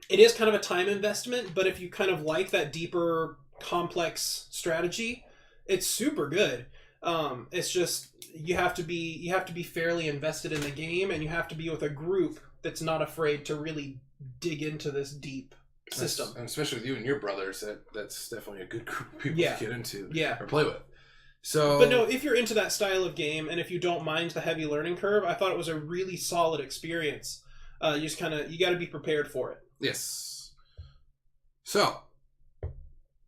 it is kind of a time investment. But if you kind of like that deeper, complex strategy, it's super good. It's just you have to be fairly invested in the game. And you have to be with a group that's not afraid to really dig into this deep system. And especially with you and your brothers, that's definitely a good group of people to get into or play with. So, but no, if you're into that style of game and if you don't mind the heavy learning curve, I thought it was a really solid experience. You just you got to be prepared for it. Yes. So,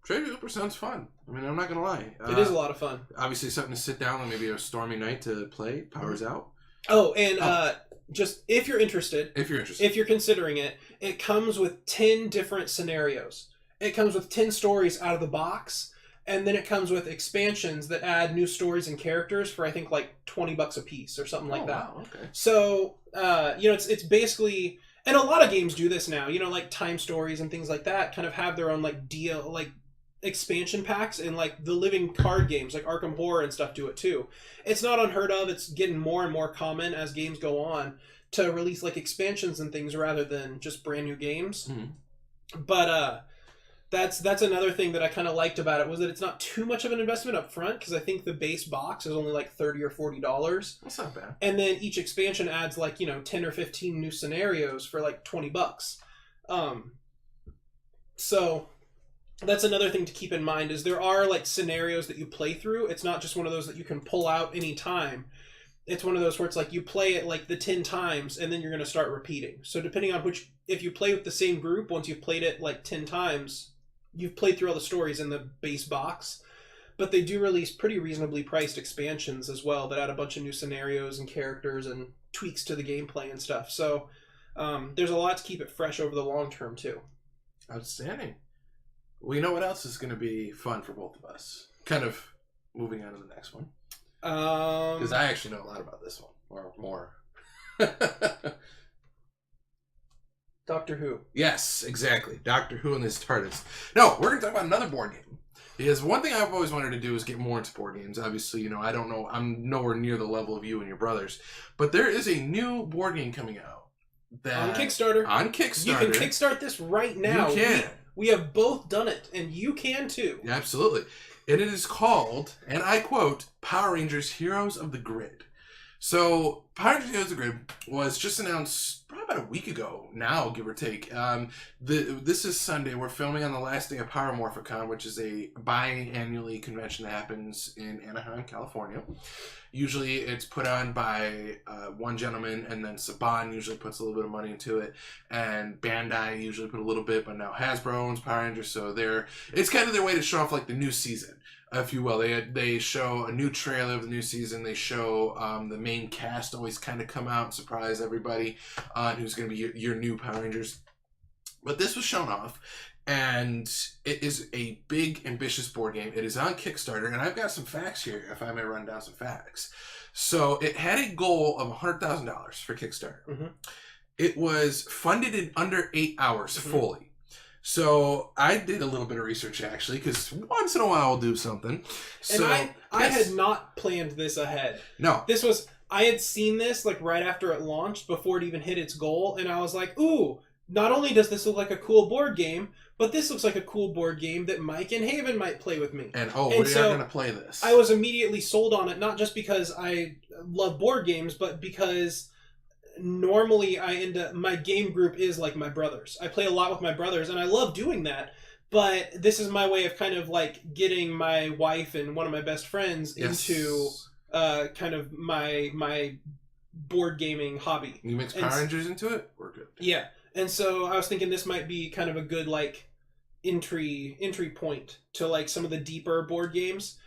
Trader Hooper sounds fun. I mean, I'm not gonna lie. It is a lot of fun. Obviously, something to sit down on maybe a stormy night to play. Power's out. Oh, and just if you're interested, if you're considering it, it comes with 10 different scenarios. It comes with 10 stories out of the box, and then it comes with expansions that add new stories and characters for I think like $20 a piece or something like that. Wow, okay. So you know, it's basically, and a lot of games do this now. You know, like Time Stories and things like that kind of have their own like deal, like expansion packs, and like the living card games like Arkham Horror and stuff do it too. It's not unheard of. It's getting more and more common as games go on to release like expansions and things rather than just brand new games. Mm-hmm. But that's another thing that I kind of liked about it, was that it's not too much of an investment up front, because I think the base box is only like $30 or $40. That's not bad. And then each expansion adds like, you know, 10 or 15 new scenarios for like $20. So that's another thing to keep in mind, is there are like scenarios that you play through. It's not just one of those that you can pull out anytime. It's one of those where it's like you play it like the 10 times and then you're going to start repeating. So depending on if you play with the same group, once you've played it like 10 times, you've played through all the stories in the base box. But they do release pretty reasonably priced expansions as well that add a bunch of new scenarios and characters and tweaks to the gameplay and stuff. So there's a lot to keep it fresh over the long term too. Outstanding. Well, you know what else is going to be fun for both of us? Kind of moving on to the next one. Because I actually know a lot about this one, or more. Doctor Who. Yes, exactly. Doctor Who and his TARDIS. No, we're going to talk about another board game. Because one thing I've always wanted to do is get more into board games. Obviously, you know, I don't know. I'm nowhere near the level of you and your brothers. But there is a new board game coming out. On Kickstarter. You can kickstart this right now. You can. We have both done it, and you can too. Yeah, absolutely. And it is called, and I quote, Power Rangers Heroes of the Grid. So, Power Rangers Heroes of the Grid was just announced probably about a week ago now, give or take. This is Sunday. We're filming on the last day of Power Morphicon, which is a biannually convention that happens in Anaheim, California. Usually it's put on by one gentleman, and then Saban usually puts a little bit of money into it, and Bandai usually put a little bit, but now Hasbro owns Power Rangers, so it's kind of their way to show off like the new season, if you will. They show a new trailer of the new season. They show the main cast always kind of come out and surprise everybody on who's going to be your new Power Rangers. But this was shown off, and it is a big, ambitious board game. It is on Kickstarter, and I've got some facts here, if I may run down some facts. So it had a goal of $100,000 for Kickstarter. Mm-hmm. It was funded in under 8 hours fully. So I did a little bit of research, actually, because once in a while I'll do something. So, and I had not planned this ahead. No. I had seen this like right after it launched, before it even hit its goal, and I was like, ooh, not only does this look like a cool board game, but this looks like a cool board game that Mike and Haven might play with me. And we are going to play this. I was immediately sold on it, not just because I love board games, but because normally my game group is like my brothers. I play a lot with my brothers, and I love doing that. But this is my way of kind of like getting my wife and one of my best friends into kind of my board gaming hobby. You mix Power Rangers into it? We're good. Yeah. And so I was thinking this might be kind of a good like entry point to like some of the deeper board games,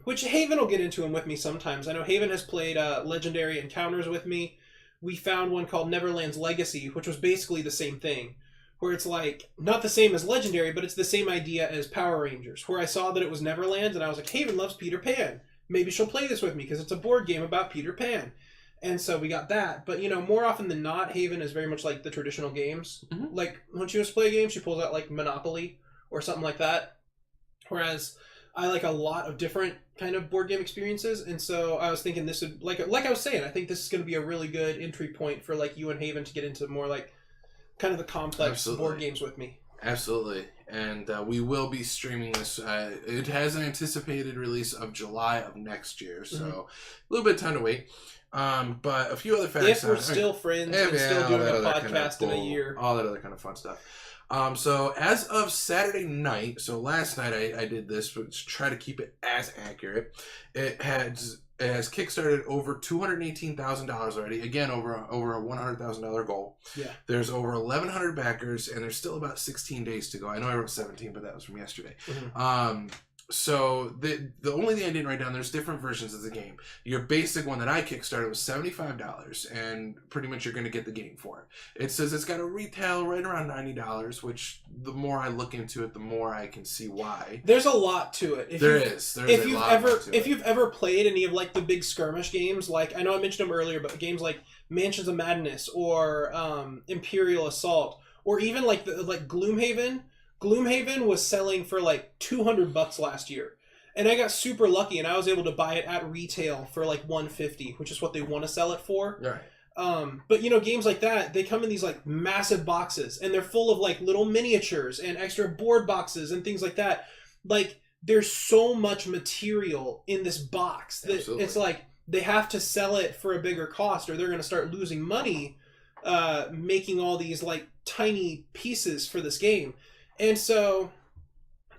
which Haven will get into them with me sometimes. I know Haven has played Legendary Encounters with me. We found one called Neverland's Legacy, which was basically the same thing, where it's like not the same as Legendary, but it's the same idea as Power Rangers, where I saw that it was Neverland and I was like, Haven loves Peter Pan. Maybe she'll play this with me because it's a board game about Peter Pan. And so we got that. But, more often than not, Haven is very much like the traditional games. Mm-hmm. Like, when she wants to play a game, she pulls out, like, Monopoly or something like that. Whereas I like a lot of different kind of board game experiences. And so I was thinking this would, like I was saying, I think this is going to be a really good entry point for, like, you and Haven to get into more, like, kind of the complex board games with me. Absolutely. And we will be streaming this. It has an anticipated release of July of next year. So a little bit of time to wait. But a few other facts. If we're still friends and still doing a podcast in a year. All that other kind of fun stuff. So as of Saturday night, so last night I did this, but to try to keep it as accurate. It has kickstarted over $218,000 already. Again, over a $100,000 goal. Yeah. There's over 1,100 backers, and there's still about 16 days to go. I know I wrote 17, but that was from yesterday. Mm-hmm. So the only thing I didn't write down, there's different versions of the game. Your basic one that I kickstarted was $75, and pretty much you're going to get the game for it. It says it's got a retail right around $90, which the more I look into it, the more I can see why. There's a lot to it. If you've ever played any of like the big skirmish games, like I know I mentioned them earlier, but games like Mansions of Madness or Imperial Assault, or even like Gloom Haven. Gloom Haven was selling for like $200 last year. And I got super lucky and I was able to buy it at retail for like $150, which is what they want to sell it for. Right. But games like that, they come in these like massive boxes and they're full of like little miniatures and extra board boxes and things like that. Like there's so much material in this box that it's like they have to sell it for a bigger cost or they're going to start losing money making all these like tiny pieces for this game. And so,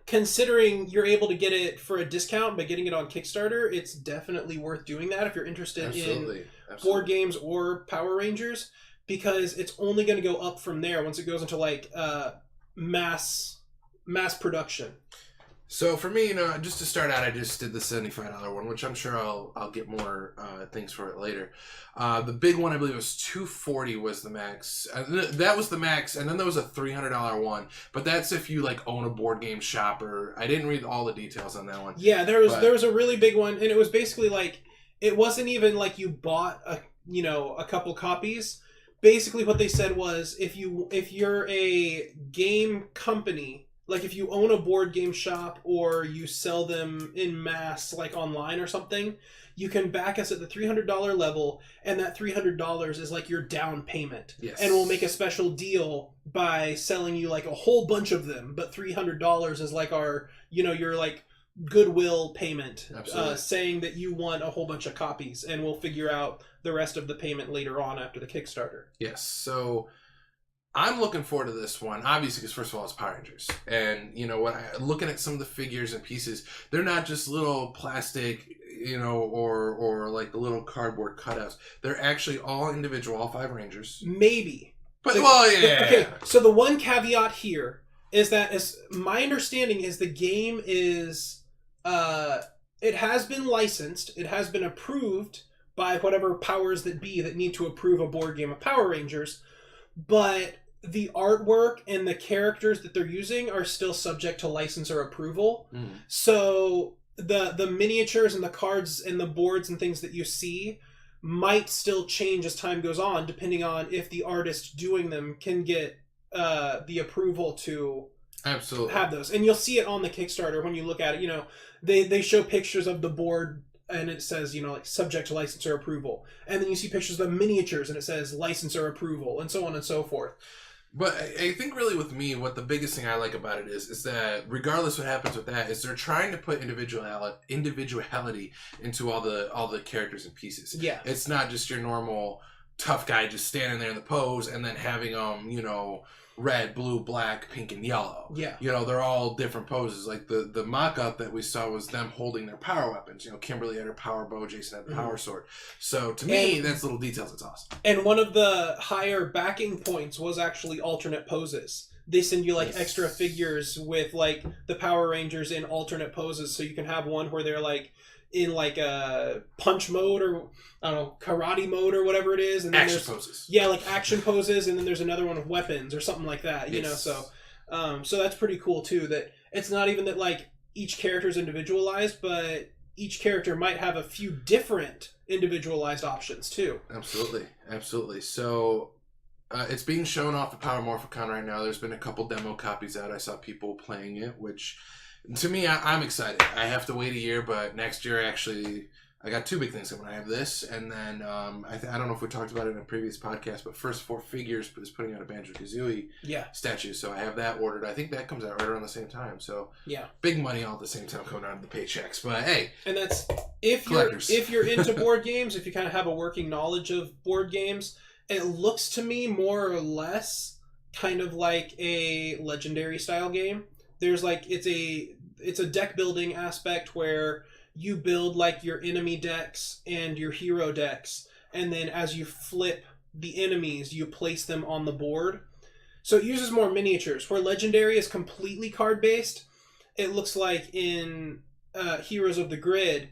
considering you're able to get it for a discount by getting it on Kickstarter, it's definitely worth doing that if you're interested in board games or Power Rangers, because it's only going to go up from there once it goes into like mass production. So for me, just to start out, I just did the $75 one, which I'm sure I'll get more things for it later. The big one, I believe, was $240 was the max. That was the max, and then there was a $300 one. But that's if you like own a board game shop. Or I didn't read all the details on that one. Yeah, there was a really big one, and it was basically like it wasn't even like you bought a couple copies. Basically, what they said was if you're a game company. Like if you own a board game shop or you sell them in mass, like online or something, you can back us at the $300 level, and that $300 is like your down payment. Yes. And we'll make a special deal by selling you like a whole bunch of them, but $300 is like our, your like goodwill payment, saying that you want a whole bunch of copies, and we'll figure out the rest of the payment later on after the Kickstarter. Yes. So I'm looking forward to this one, obviously, because first of all, it's Power Rangers. And, looking at some of the figures and pieces, they're not just little plastic, or like the little cardboard cutouts. They're actually all individual, all 5 Rangers. Maybe. But, yeah. Okay, so the one caveat here is that, as my understanding is, the game is, it has been licensed, it has been approved by whatever powers that be that need to approve a board game of Power Rangers, but the artwork and the characters that they're using are still subject to license or approval. So the miniatures and the cards and the boards and things that you see might still change as time goes on, depending on if the artist doing them can get the approval to have those. And you'll see it on the Kickstarter when you look at it. They show pictures of the board and it says, like subject to license or approval. And then you see pictures of the miniatures and it says license or approval, and so on and so forth. But I think really with me, what the biggest thing I like about it is that regardless what happens with that, is they're trying to put individuality into all the characters and pieces. Yeah. It's not just your normal tough guy just standing there in the pose and then having red, blue, black, pink, and yellow. Yeah. They're all different poses. Like the mock-up that we saw was them holding their power weapons. Kimberly had her power bow, Jason had the power sword. So to me, that's little details. It's awesome. And one of the higher backing points was actually alternate poses. They send you extra figures with the Power Rangers in alternate poses, so you can have one where they're in a punch mode or I don't know, karate mode or whatever it is, and then action poses. Yeah, action poses, and then there's another one with weapons or something like that. So that's pretty cool too. That it's not even that each character is individualized, but each character might have a few different individualized options too. Absolutely. So it's being shown off at Power Morphicon right now. There's been a couple demo copies out. I saw people playing it, which to me, I'm excited. I have to wait a year, but next year actually, I got two big things coming. I have this, and then I don't know if we talked about it in a previous podcast, but First Four Figures is putting out a Banjo-Kazooie statue, so I have that ordered. I think that comes out right around the same time. So big money all at the same time coming out of the paychecks. But hey, and that's if you're into board games, if you kind of have a working knowledge of board games, it looks to me more or less kind of like a Legendary style game. There's it's a deck building aspect where you build your enemy decks and your hero decks, and then as you flip the enemies, you place them on the board. So it uses more miniatures. Where Legendary is completely card based, it looks like in Heroes of the Grid,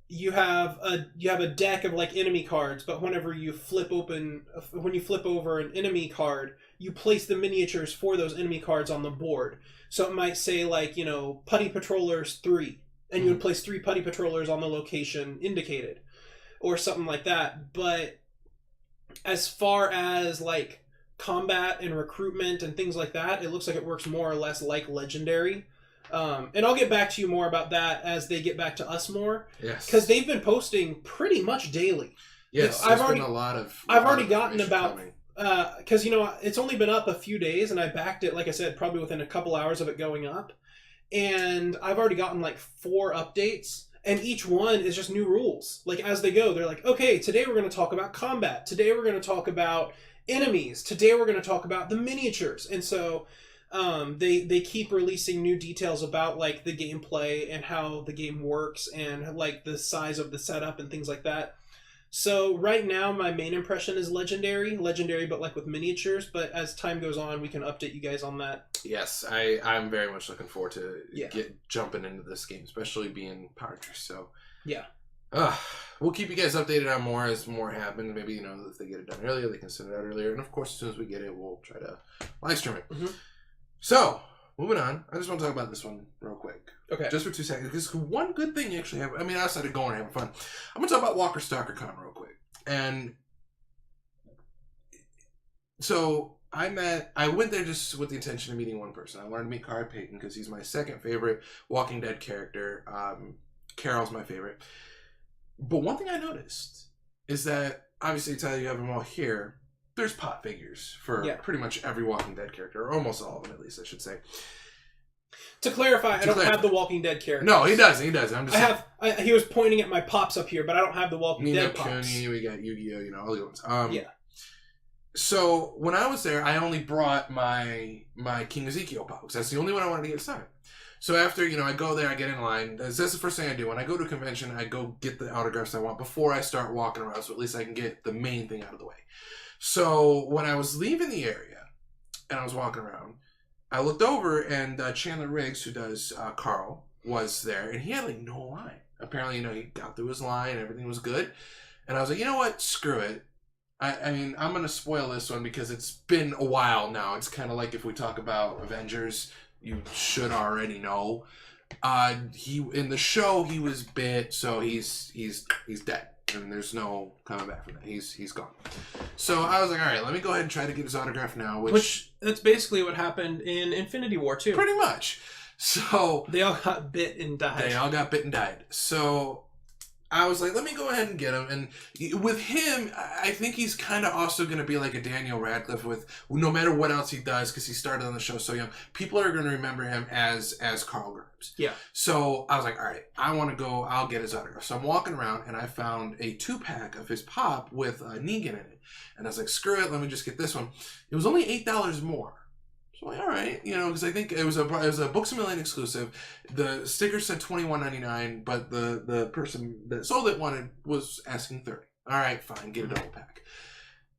you have a deck of enemy cards, but whenever you flip over an enemy card, you place the miniatures for those enemy cards on the board. So it might say Putty Patrollers 3, and you would place 3 Putty Patrollers on the location indicated, or something like that. But as far as combat and recruitment and things like that, it looks like it works more or less like Legendary. And I'll get back to you more about that as they get back to us more. Yes. Because they've been posting pretty much daily. Yes, I've already gotten about... coming. Because, it's only been up a few days, and I backed it, like I said, probably within a couple hours of it going up. And I've already gotten 4 updates, and each one is just new rules. As they go, they're okay, today we're going to talk about combat. Today we're going to talk about enemies. Today we're going to talk about the miniatures. And so they keep releasing new details about the gameplay and how the game works and the size of the setup and things like that. So right now my main impression is Legendary, but with miniatures. But as time goes on, we can update you guys on that. Yes, I'm very much looking forward to jumping into this game, especially being Power Rangers. So we'll keep you guys updated on more as more happens. Maybe if they get it done earlier, they can send it out earlier, and of course, as soon as we get it, we'll try to live stream it. Mm-hmm. So moving on, I just want to talk about this one real quick. Okay. Just for 2 seconds. Because one good thing you actually have, outside of going and having fun, I'm going to talk about Walker Stalker Con real quick. And so I went there just with the intention of meeting one person. I wanted to meet Carl Payton because he's my second favorite Walking Dead character. Carol's my favorite. But one thing I noticed is that, obviously, Tyler, you have them all here. There's pot figures for pretty much every Walking Dead character, or almost all of them, at least, I should say. To clarify, I don't have the Walking Dead characters. No, he doesn't. I'm just. He was pointing at my pops up here, but I don't have the Walking Dead pops. Kuni, we got Yu-Gi-Oh, all the ones. So when I was there, I only brought my King Ezekiel pop because that's the only one I wanted to get signed. So after I go there, I get in line. That's the first thing I do. When I go to a convention, I go get the autographs I want before I start walking around, so at least I can get the main thing out of the way. So when I was leaving the area and I was walking around, I looked over and Chandler Riggs, who does Carl, was there, and he had no line. Apparently, he got through his line, everything was good. And I was like, you know what? Screw it. I'm going to spoil this one because it's been a while now. It's kind of like if we talk about Avengers, you should already know. In the show, he was bit, so he's dead. And there's no coming back from that. He's gone. So I was like, all right, let me go ahead and try to get his autograph now. Which that's basically what happened in Infinity War too. Pretty much. So they all got bit and died. So I was like, let me go ahead and get him. And with him, I think he's kind of also going to be like a Daniel Radcliffe with no matter what else he does, because he started on the show so young, people are going to remember him as Carl Grimes. Yeah. So I was like, all right, I want to go, I'll get his autograph. So I'm walking around and I found a 2-pack of his pop with Negan in it. And I was like, screw it, let me just get this one. It was only $8 more. So I'm like, all right, because I think it was a Books A Million exclusive. The sticker said $21.99, but the person that sold it was asking $30. All right, fine, get a double pack.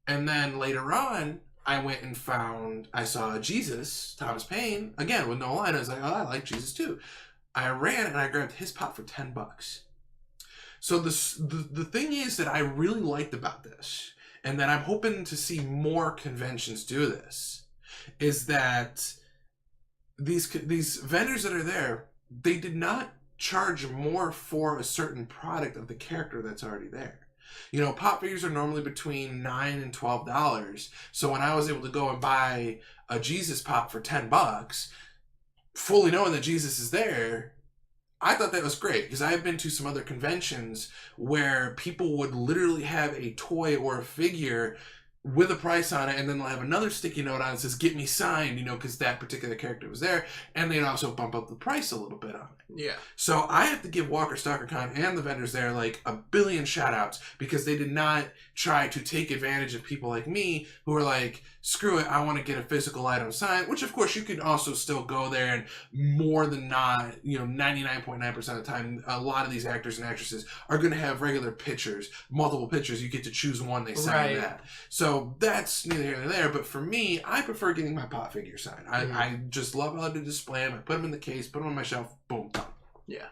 And then later on, I saw Jesus, Thomas Paine, again with no line. I was like, oh, I like Jesus too. I ran and I grabbed his pop for $10. So the thing is that I really liked about this, and that I'm hoping to see more conventions do this, is that these vendors that are there, they did not charge more for a certain product of the character that's already there. Pop figures are normally between $9 and $12. So when I was able to go and buy a Jesus pop for $10, fully knowing that Jesus is there, I thought that was great, because I have been to some other conventions where people would literally have a toy or a figure with a price on it, and then they'll have another sticky note on it that says, get me signed, because that particular character was there, and they'd also bump up the price a little bit on it. Yeah. So I have to give Walker Stalker Con and the vendors there like a billion shout outs, because they did not try to take advantage of people like me who are like, screw it, I want to get a physical item signed, which of course you can also still go there, and more than not, 99.9% of the time, a lot of these actors and actresses are going to have regular pictures, multiple pictures. You get to choose one, they sign that. So that's neither here nor there, but for me, I prefer getting my pop figure signed. I just love how to display them. I put them in the case, put them on my shelf, boom, done. Yeah.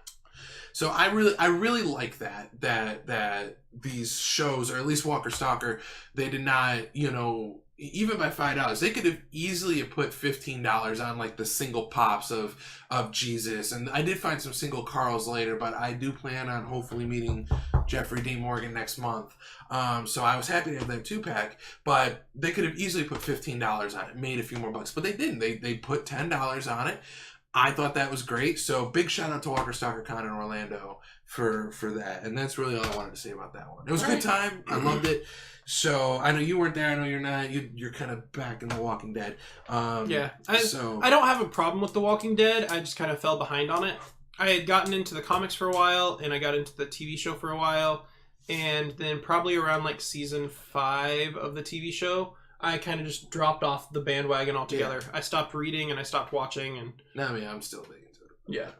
So I really like that these shows, or at least Walker Stalker, they did not, even by $5, they could have easily put $15 on like the single pops of Jesus. And I did find some single Carls later, but I do plan on hopefully meeting Jeffrey D. Morgan next month. So I was happy to have that 2-pack, but they could have easily put $15 on it, made a few more bucks, but they didn't. They put $10 on it. I thought that was great. So big shout out to Walker Stalker Con in Orlando for that. And that's really all I wanted to say about that one. It was a good time. I loved it. So I know you weren't there. I know you're not. You're kind of back in The Walking Dead. Yeah. I don't have a problem with The Walking Dead. I just kind of fell behind on it. I had gotten into the comics for a while, and I got into the TV show for a while. And then probably around like season 5 of the TV show, I kind of just dropped off the bandwagon altogether. Yeah. I stopped reading and I stopped watching. And I'm still big into it. Yeah.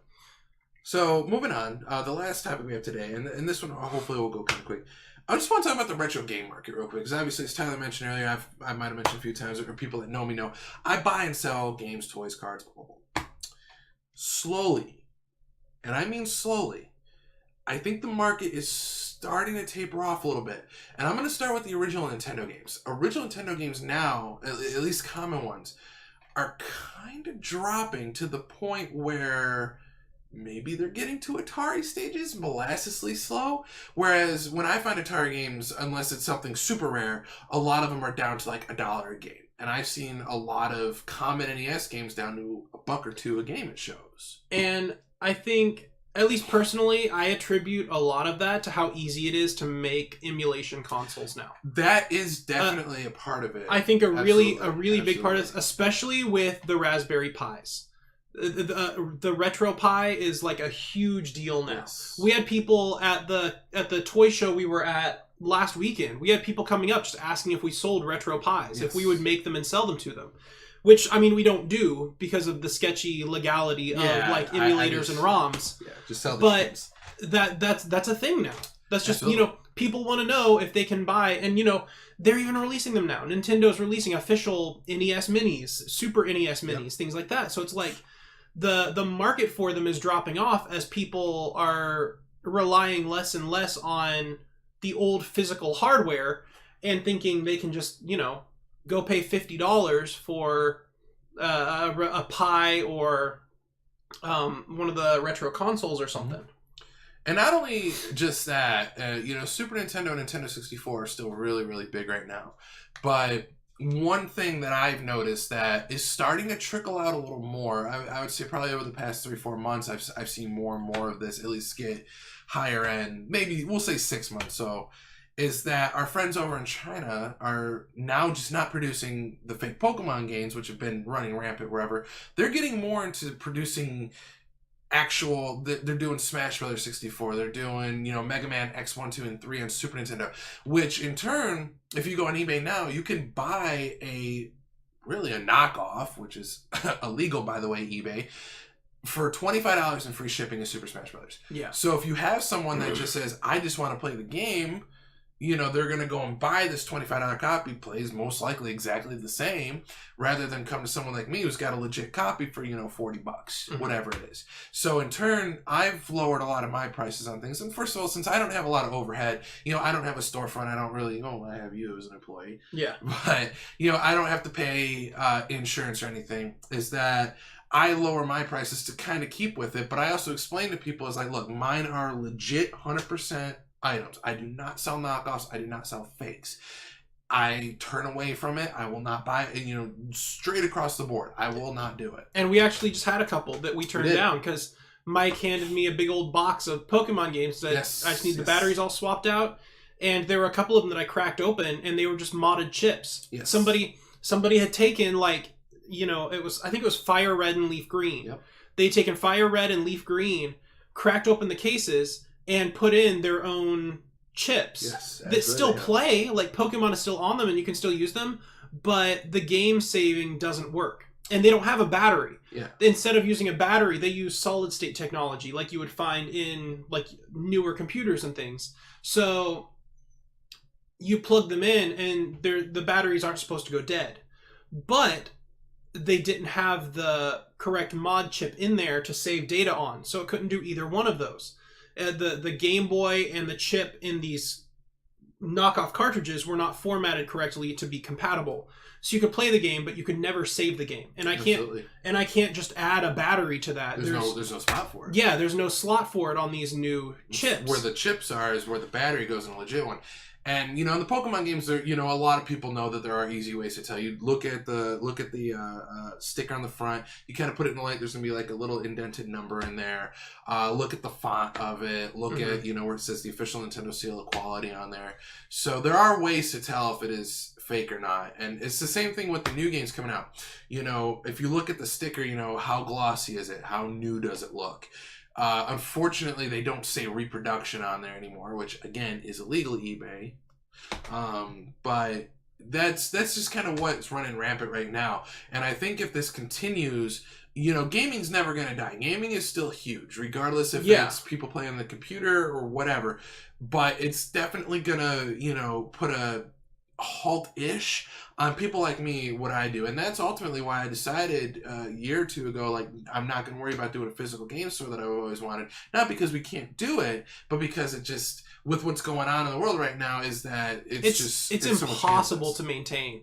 So moving on, the last topic we have today, and this one hopefully will go kind of quick. I just want to talk about the retro game market real quick, because obviously, as Tyler mentioned earlier, I might have mentioned a few times, or people that know me know, I buy and sell games, toys, cards, blah, blah, blah. Slowly, and I mean slowly, I think the market is starting to taper off a little bit. And I'm going to start with the original Nintendo games. Original Nintendo games now, at least common ones, are kind of dropping to the point where maybe they're getting to Atari stages, molasses-ly slow. Whereas when I find Atari games, unless it's something super rare, a lot of them are down to like $1 a game. And I've seen a lot of common NES games down to $1 or $2 a game at shows. And I think, at least personally, I attribute a lot of that to how easy it is to make emulation consoles now. That is definitely a part of it. I think a really big part of this, especially with the Raspberry Pis. The Retro Pi is like a huge deal now. Yes. We had people at the toy show we were at last weekend. We had people coming up just asking if we sold Retro Pis, if we would make them and sell them to them. Which, I mean, we don't do because of the sketchy legality of like emulators and ROMs. Yeah, just sell the games. That's a thing now. That's just, people want to know if they can buy, and they're even releasing them now. Nintendo's releasing official NES Minis, Super NES Minis, things like that. So it's like the market for them is dropping off as people are relying less and less on the old physical hardware and thinking they can just, go pay $50 for a Pi or one of the retro consoles or something. And not only just that, Super Nintendo and Nintendo 64 are still really, really big right now. But one thing that I've noticed that is starting to trickle out a little more, I would say probably over the past 3-4 months, I've seen more and more of this at least get higher end, maybe we'll say 6 months. So is that our friends over in China are now just not producing the fake Pokemon games, which have been running rampant wherever. They're getting more into producing actual, they're doing Smash Brothers 64, they're doing, you know, Mega Man X1, 2, and 3 on Super Nintendo, which in turn, if you go on eBay now, you can buy a knockoff, which is illegal, by the way, eBay, for $25 and free shipping of Super Smash Brothers. Yeah. So if you have someone that just says, I just want to play the game, you know, they're going to go and buy this $25 copy, plays most likely exactly the same, rather than come to someone like me who's got a legit copy for, you know, $40, whatever it is. So in turn, I've lowered a lot of my prices on things. And first of all, since I don't have a lot of overhead, you know, I don't have a storefront. I don't really, I have you as an employee. Yeah. But, you know, I don't have to pay insurance or anything. Is that I lower my prices to kind of keep with it. But I also explain to people is like, look, mine are legit 100% items. I do not sell knockoffs. I do not sell fakes. I turn away from it. I will not buy it. You know, straight across the board, I will not do it. And we actually just had a couple that we turned down because Mike handed me a big old box of Pokemon games that I just need the batteries all swapped out. And there were a couple of them that I cracked open, and they were just modded chips. Yes. Somebody had taken, like, you know, I think it was Fire Red and Leaf Green. Yep. They'd taken Fire Red and Leaf Green, cracked open the cases, and put in their own chips that still play. Like, Pokemon is still on them and you can still use them, but the game saving doesn't work. And they don't have a battery. Yeah. Instead of using a battery, they use solid state technology like you would find in like newer computers and things. So you plug them in and the batteries aren't supposed to go dead. But they didn't have the correct mod chip in there to save data on, so it couldn't do either one of those. The Game Boy and the chip in these knockoff cartridges were not formatted correctly to be compatible. So you could play the game, but you could never save the game. And I can't just add a battery to that. There's no spot for it. Yeah, there's no slot for it on these new chips. Where the chips are is where the battery goes in a legit one. And, you know, in the Pokemon games, there, you know, a lot of people know that there are easy ways to tell you. Look at the sticker on the front. You kind of put it in the light. There's going to be like a little indented number in there. Look at the font of it. Look at, you know, where it says the official Nintendo seal of quality on there. So there are ways to tell if it is fake or not. And it's the same thing with the new games coming out. You know, if you look at the sticker, you know, how glossy is it? How new does it look? Unfortunately, they don't say reproduction on there anymore, which again is illegal eBay. But that's just kind of what's running rampant right now. And I think if this continues, you know, gaming's never going to die. Gaming is still huge, regardless if it's people playing on the computer or whatever. But it's definitely going to, you know, put a halt-ish on people like me, what I do. And that's ultimately why I decided a year or two ago, like, I'm not going to worry about doing a physical game store that I've always wanted. Not because we can't do it, but because it just, with what's going on in the world right now, is that it's impossible to maintain.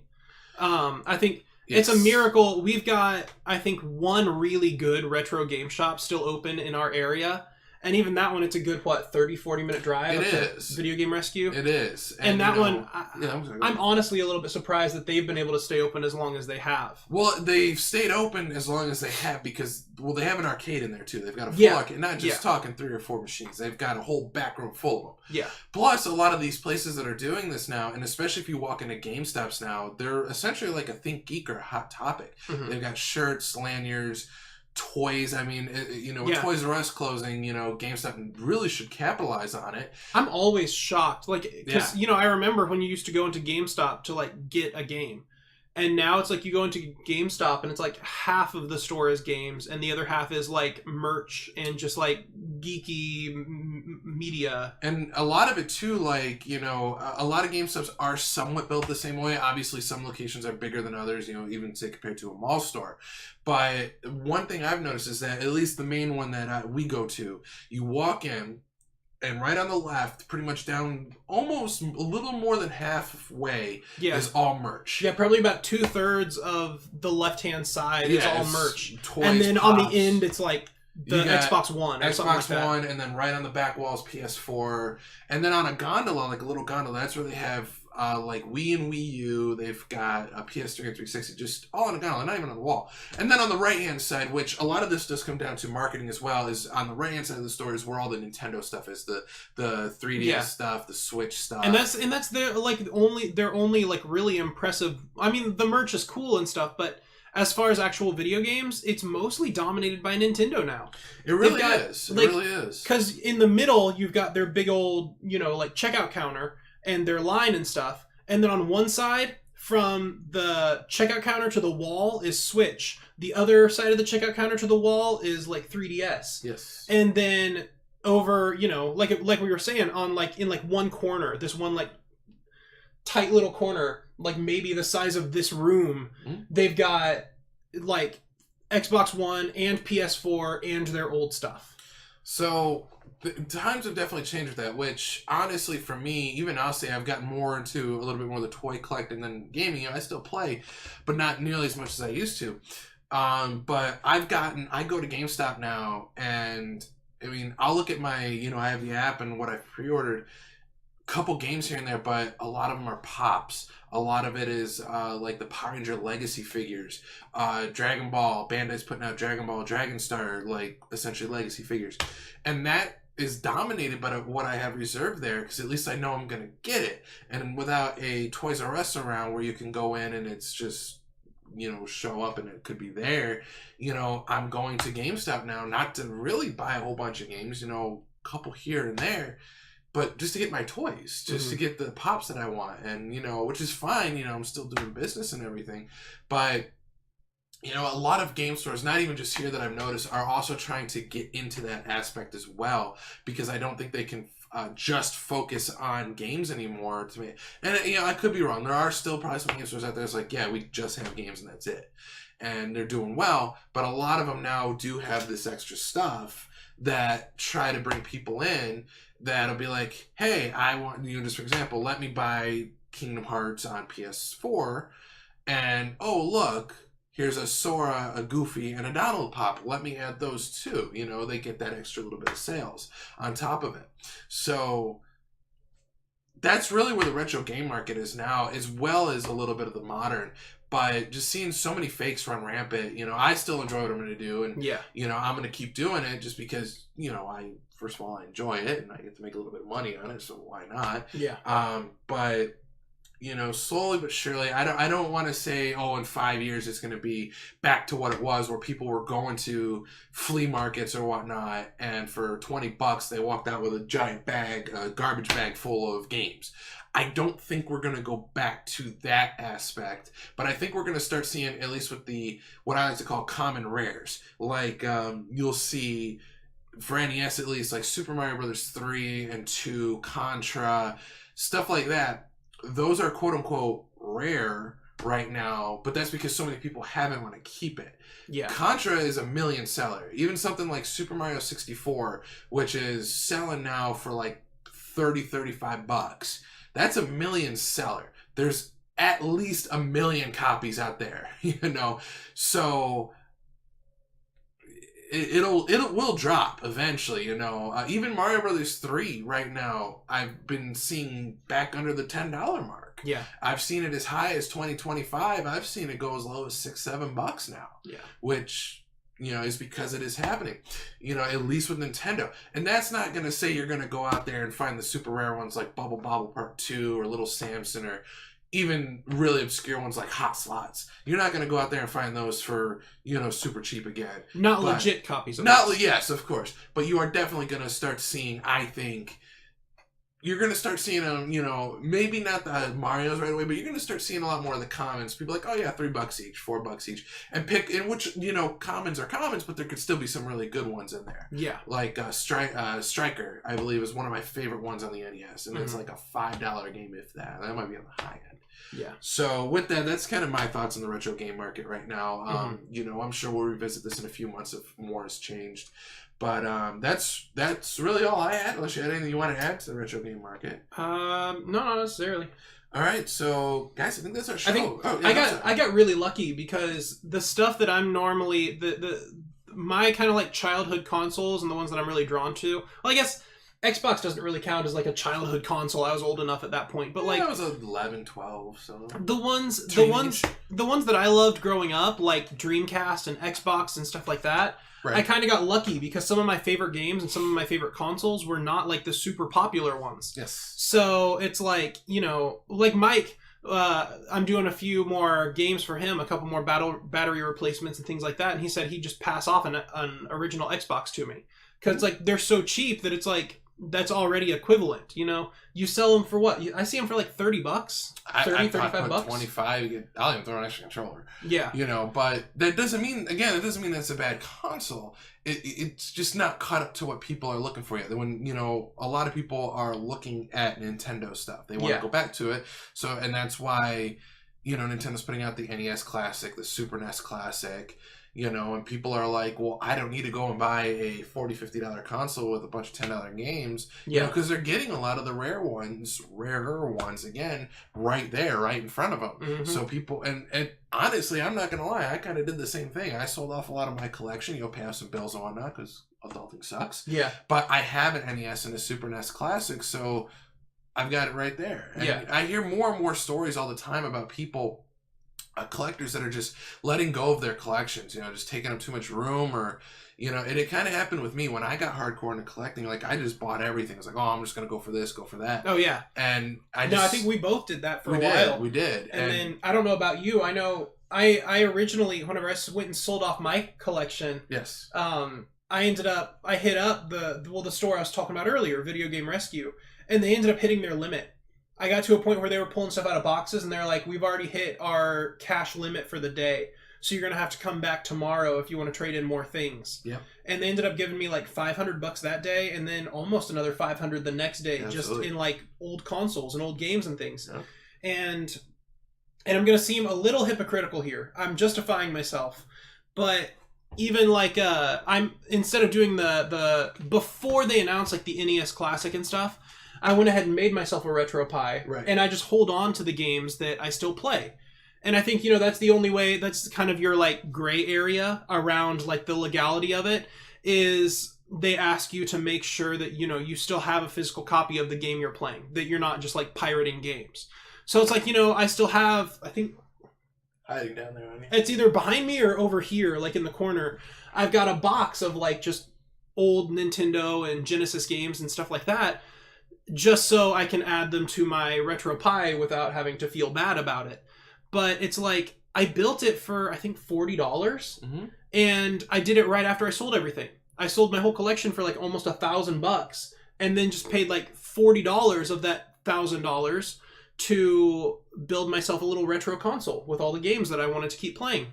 I think it's a miracle. We've got, I think, one really good retro game shop still open in our area. And even that one, it's a good, 30-40 minute drive. It is. Video Game Rescue. It is. And that one, I'm honestly a little bit surprised that they've been able to stay open as long as they have. Well, they've stayed open as long as they have because, they have an arcade in there too. They've got a full arcade, not just talking 3 or 4 machines. They've got a whole back room full of them. Yeah. Plus, a lot of these places that are doing this now, and especially if you walk into GameStops now, they're essentially like a Think Geek or Hot Topic. Mm-hmm. They've got shirts, lanyards, toys. I mean, you know, with Toys R Us closing, you know, GameStop really should capitalize on it. I'm always shocked, like, because you know, I remember when you used to go into GameStop to like get a game, and now it's like you go into GameStop and it's like half of the store is games and the other half is like merch and just like geeky media. And a lot of it too, like, you know, a lot of GameStops are somewhat built the same way. Obviously, some locations are bigger than others, you know, even say compared to a mall store. But one thing I've noticed is that at least the main one that we go to, you walk in, and right on the left, pretty much down almost a little more than halfway, is all merch. Yeah, probably about 2/3 of the left-hand side is all merch. Toys, and then pops. on the end, it's like the Xbox One or something like that. Xbox One, and then right on the back wall is PS4. And then on a gondola, like a little gondola, that's where they have like Wii and Wii U. They've got a PS3 and 360, just all in a gallon, not even on the wall. And then on the right-hand side, which a lot of this does come down to marketing as well, is on the right-hand side of the store is where all the Nintendo stuff is, the 3DS stuff, the Switch stuff. And that's their only like really impressive. I mean, the merch is cool and stuff, but as far as actual video games, it's mostly dominated by Nintendo now. It really is. It really is. Because in the middle, you've got their big old, like checkout counter and their line and stuff. And then on one side, from the checkout counter to the wall is Switch. The other side of the checkout counter to the wall is like 3DS. Yes. And then over, like we were saying, on like in like one corner, this one like tight little corner, like maybe the size of this room, they've got like Xbox One and PS4 and their old stuff. So the times have definitely changed with that, which honestly for me, even I'll say I've gotten more into a little bit more of the toy collecting than gaming. I still play, but not nearly as much as I used to. But I go to GameStop now, and I mean, I'll look at my, I have the app and what I've pre-ordered. Couple games here and there, but a lot of them are pops. A lot of it is like the Power Ranger Legacy figures, Dragon Ball. Bandai's putting out Dragon Ball, Dragon Star, like essentially Legacy figures, and that is dominated by what I have reserved there, because at least I know I'm gonna get it. And without a Toys R Us around where you can go in and it's just show up and it could be there, I'm going to GameStop now, not to really buy a whole bunch of games, a couple here and there, but just to get my toys, just to get the pops that I want, and which is fine. I'm still doing business and everything, but a lot of game stores, not even just here that I've noticed, are also trying to get into that aspect as well, because I don't think they can just focus on games anymore. To me, and I could be wrong. There are still probably some game stores out there that's like, yeah, we just have games and that's it, and they're doing well. But a lot of them now do have this extra stuff that try to bring people in. That'll be like, hey, I want just for example, let me buy Kingdom Hearts on PS4, and oh look, here's a Sora, a Goofy, and a Donald pop. Let me add those too. They get that extra little bit of sales on top of it. So that's really where the retro game market is now, as well as a little bit of the modern. But just seeing so many fakes run rampant, I still enjoy what I'm going to do, and I'm going to keep doing it just because first of all, I enjoy it and I get to make a little bit of money on it, so why not? Yeah. But slowly but surely, I don't want to say, in 5 years it's going to be back to what it was, where people were going to flea markets or whatnot, and for $20 they walked out with a giant bag, a garbage bag full of games. I don't think we're going to go back to that aspect, but I think we're going to start seeing, at least with what I like to call common rares, like you'll see, for NES at least, like Super Mario Brothers 3 and 2, Contra, stuff like that. Those are quote-unquote rare right now, but that's because so many people haven't want to keep it. Yeah. Contra is a million seller. Even something like Super Mario 64, which is selling now for like $30-$35, that's a million seller. There's at least 1 million copies out there, so it will drop eventually, even Mario Brothers 3 right now, I've been seeing back under the $10 mark. Yeah. I've seen it as high as $20-$25. I've seen it go as low as $6-7 now. Yeah. Which, is because it is happening, at least with Nintendo. And that's not going to say you're going to go out there and find the super rare ones like Bubble Bobble Part 2 or Little Samson, or even really obscure ones like Hot Slots. You're not going to go out there and find those for, super cheap again. Not legit copies of those. Yes, of course. But you are definitely going to start seeing, I think, you're going to start seeing them, maybe not the Marios right away, but you're going to start seeing a lot more of the commons. People like, oh yeah, $3 each, $4 each. And pick, in which, commons are commons, but there could still be some really good ones in there. Yeah. Like Striker, I believe, is one of my favorite ones on the NES. And it's like a $5 game, if that. That might be on the high end. Yeah. So with that, that's kind of my thoughts on the retro game market right now. I'm sure we'll revisit this in a few months if more has changed. But that's really all I had. Unless you had anything you want to add to the retro game market. No, not necessarily. All right, so guys, I think that's our show. I got really lucky because the stuff that I'm normally my kind of like childhood consoles and the ones that I'm really drawn to. Well, I guess Xbox doesn't really count as like a childhood console. I was old enough at that point, but like I was 11, 12, so the ones that I loved growing up, like Dreamcast and Xbox and stuff like that. Right. I kind of got lucky because some of my favorite games and some of my favorite consoles were not like the super popular ones. Yes. So it's like, you know, like Mike, I'm doing a few more games for him, a couple more battery replacements and things like that. And he said he'd just pass off an original Xbox to me. Because it's like they're so cheap that it's like that's already equivalent, you know? You sell them for what? I see them for like $30, $35. 25. I'll even throw an extra controller. Yeah. You know, but that doesn't mean, again, it doesn't mean that's a bad console. It's just not caught up to what people are looking for yet. When, you know, a lot of people are looking at Nintendo stuff. They want to go back to it. So, and that's why, you know, Nintendo's putting out the NES Classic, the Super NES Classic. You know, and people are like, well, I don't need to go and buy a $40, $50 console with a bunch of $10 games. You know, because they're getting a lot of the rarer ones, again, right there, right in front of them. Mm-hmm. So people, and honestly, I'm not going to lie, I kind of did the same thing. I sold off a lot of my collection, you know, pay off some bills and whatnot, because adulting sucks. Yeah. But I have an NES and a Super NES Classic, so I've got it right there. And I hear more and more stories all the time about people, collectors that are just letting go of their collections, you know, just taking up too much room, or, you know, and it kind of happened with me when I got hardcore into collecting. Like, I just bought everything. It's like, oh, I'm just going to go for this, go for that. Oh, yeah. And I think we both did that for a while. We did. And then, I don't know about you. I know I originally, whenever I went and sold off my collection, yes, I hit up the store I was talking about earlier, Video Game Rescue, and they ended up hitting their limit. I got to a point where they were pulling stuff out of boxes, and they're like, we've already hit our cash limit for the day, so you're going to have to come back tomorrow if you want to trade in more things. Yeah. And they ended up giving me like $500 that day, and then almost another $500 the next day, just in like old consoles and old games and things. Yeah. And I'm going to seem a little hypocritical here. I'm justifying myself. But even like, I'm instead of doing the before they announced like the NES Classic and stuff, I went ahead and made myself a RetroPie, right, and I just hold on to the games that I still play. And I think, you know, that's the only way, that's kind of your, like, gray area around, like, the legality of it, is they ask you to make sure that, you know, you still have a physical copy of the game you're playing, that you're not just, like, pirating games. So it's like, you know, I still have, I think, hiding down there, honey. It's either behind me or over here, like, in the corner. I've got a box of, like, just old Nintendo and Genesis games and stuff like that, just so I can add them to my RetroPie without having to feel bad about it. But it's like, I built it for, I think, $40, mm-hmm, and I did it right after I sold everything. I sold my whole collection for like almost $1,000, and then just paid like $40 of that $1,000 to build myself a little retro console with all the games that I wanted to keep playing.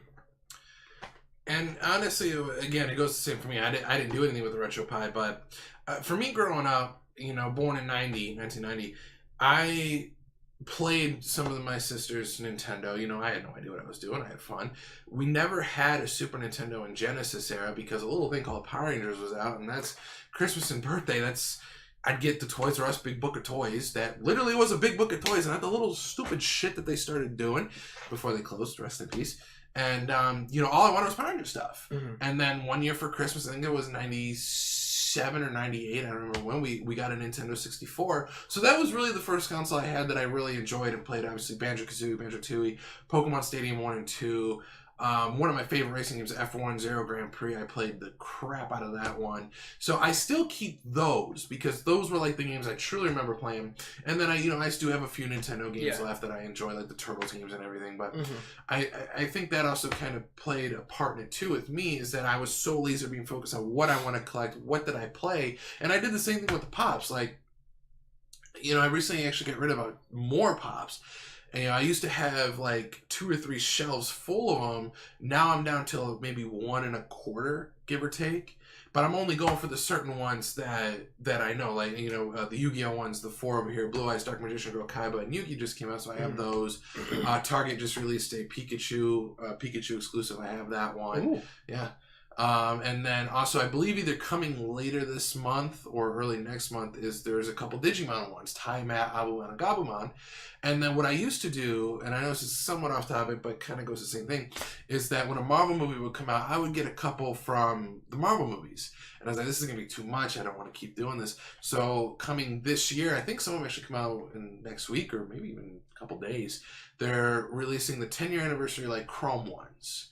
And honestly, again, it goes the same for me. I didn't do anything with the RetroPie, but for me growing up, you know, born in 1990, I played some of my sister's Nintendo. You know, I had no idea what I was doing. I had fun. We never had a Super Nintendo and Genesis era because a little thing called Power Rangers was out, and that's Christmas and birthday. I'd get the Toys R Us Big Book of Toys. That literally was a big book of toys, and not the little stupid shit that they started doing before they closed, rest in peace. And, you know, all I wanted was Power Ranger stuff. Mm-hmm. And then one year for Christmas, I think it was 97 or 98, I don't remember when, we got a Nintendo 64. So that was really the first console I had that I really enjoyed and played. Obviously, Banjo-Kazooie, Banjo-Tooie, Pokemon Stadium 1 and 2. One of my favorite racing games, F1 Zero Grand Prix. I played the crap out of that one. So I still keep those because those were like the games I truly remember playing. And then I still have a few Nintendo games left that I enjoy, like the Turtles games and everything. But mm-hmm, I think that also kind of played a part in it too with me, is that I was so laser beam focused on what I want to collect, what did I play. And I did the same thing with the Pops. Like, you know, I recently actually got rid of more Pops. And, you know, I used to have like 2 or 3 shelves full of them. Now I'm down to maybe 1 1/4, give or take. But I'm only going for the certain ones that I know. Like, you know, the Yu-Gi-Oh ones, the 4 over here, Blue Eyes, Dark Magician Girl, Kaiba, and Yugi just came out, so I have those. Target just released a Pikachu exclusive. I have that one. Ooh. Yeah. And then also, I believe either coming later this month or early next month there's a couple Digimon ones, Taimat, Abumon, and Gabumon. And then what I used to do, and I know this is somewhat off topic, but kind of goes the same thing, is that when a Marvel movie would come out, I would get a couple from the Marvel movies. And I was like, this is going to be too much. I don't want to keep doing this. So coming this year, I think some of them actually come out in next week or maybe even a couple days. They're releasing the 10-year anniversary like Chrome ones.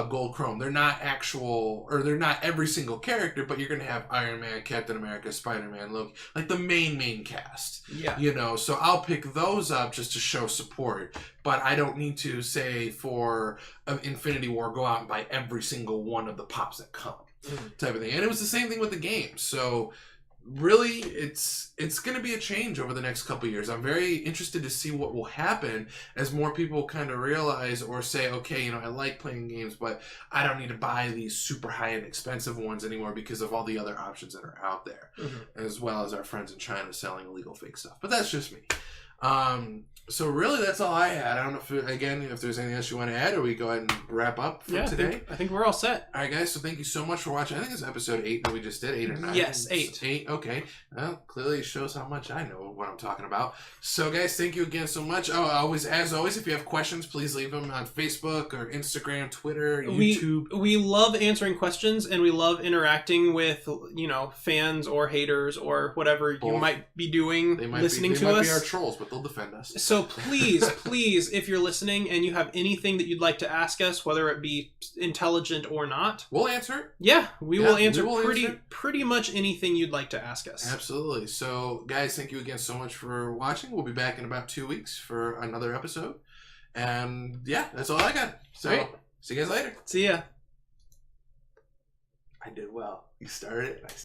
Gold Chrome. They're not actual, or they're not every single character, but you're going to have Iron Man, Captain America, Spider-Man, Loki, like the main cast. Yeah. You know, so I'll pick those up just to show support, but I don't need to say for Infinity War, go out and buy every single one of the pops that come, type of thing. And it was the same thing with the game. So really, it's going to be a change over the next couple of years. I'm very interested to see what will happen as more people kind of realize or say, okay, you know, I like playing games, but I don't need to buy these super high-end expensive ones anymore because of all the other options that are out there, as well as our friends in China selling illegal fake stuff. But that's just me. So really, that's all I had. I don't know if there's anything else you want to add, or we go ahead and wrap up for today. I think we're all set. All right, guys. So thank you so much for watching. I think it's episode 8 that we just did, 8 or 9. Yes, 8. 8. Okay. Well, clearly it shows how much I know what I'm talking about. So, guys, thank you again so much. Oh, as always, if you have questions, please leave them on Facebook or Instagram, Twitter, YouTube. We love answering questions, and we love interacting with fans or haters or whatever you might be doing. They might be our trolls, but they'll defend us. So please, if you're listening and you have anything that you'd like to ask us, whether it be intelligent or not, we'll answer it. Yeah, we will answer pretty much anything you'd like to ask us. Absolutely. So, guys, thank you again so much for watching. We'll be back in about 2 weeks for another episode. And, yeah, that's all I got. So, See you guys later. See ya. I did well. You started it.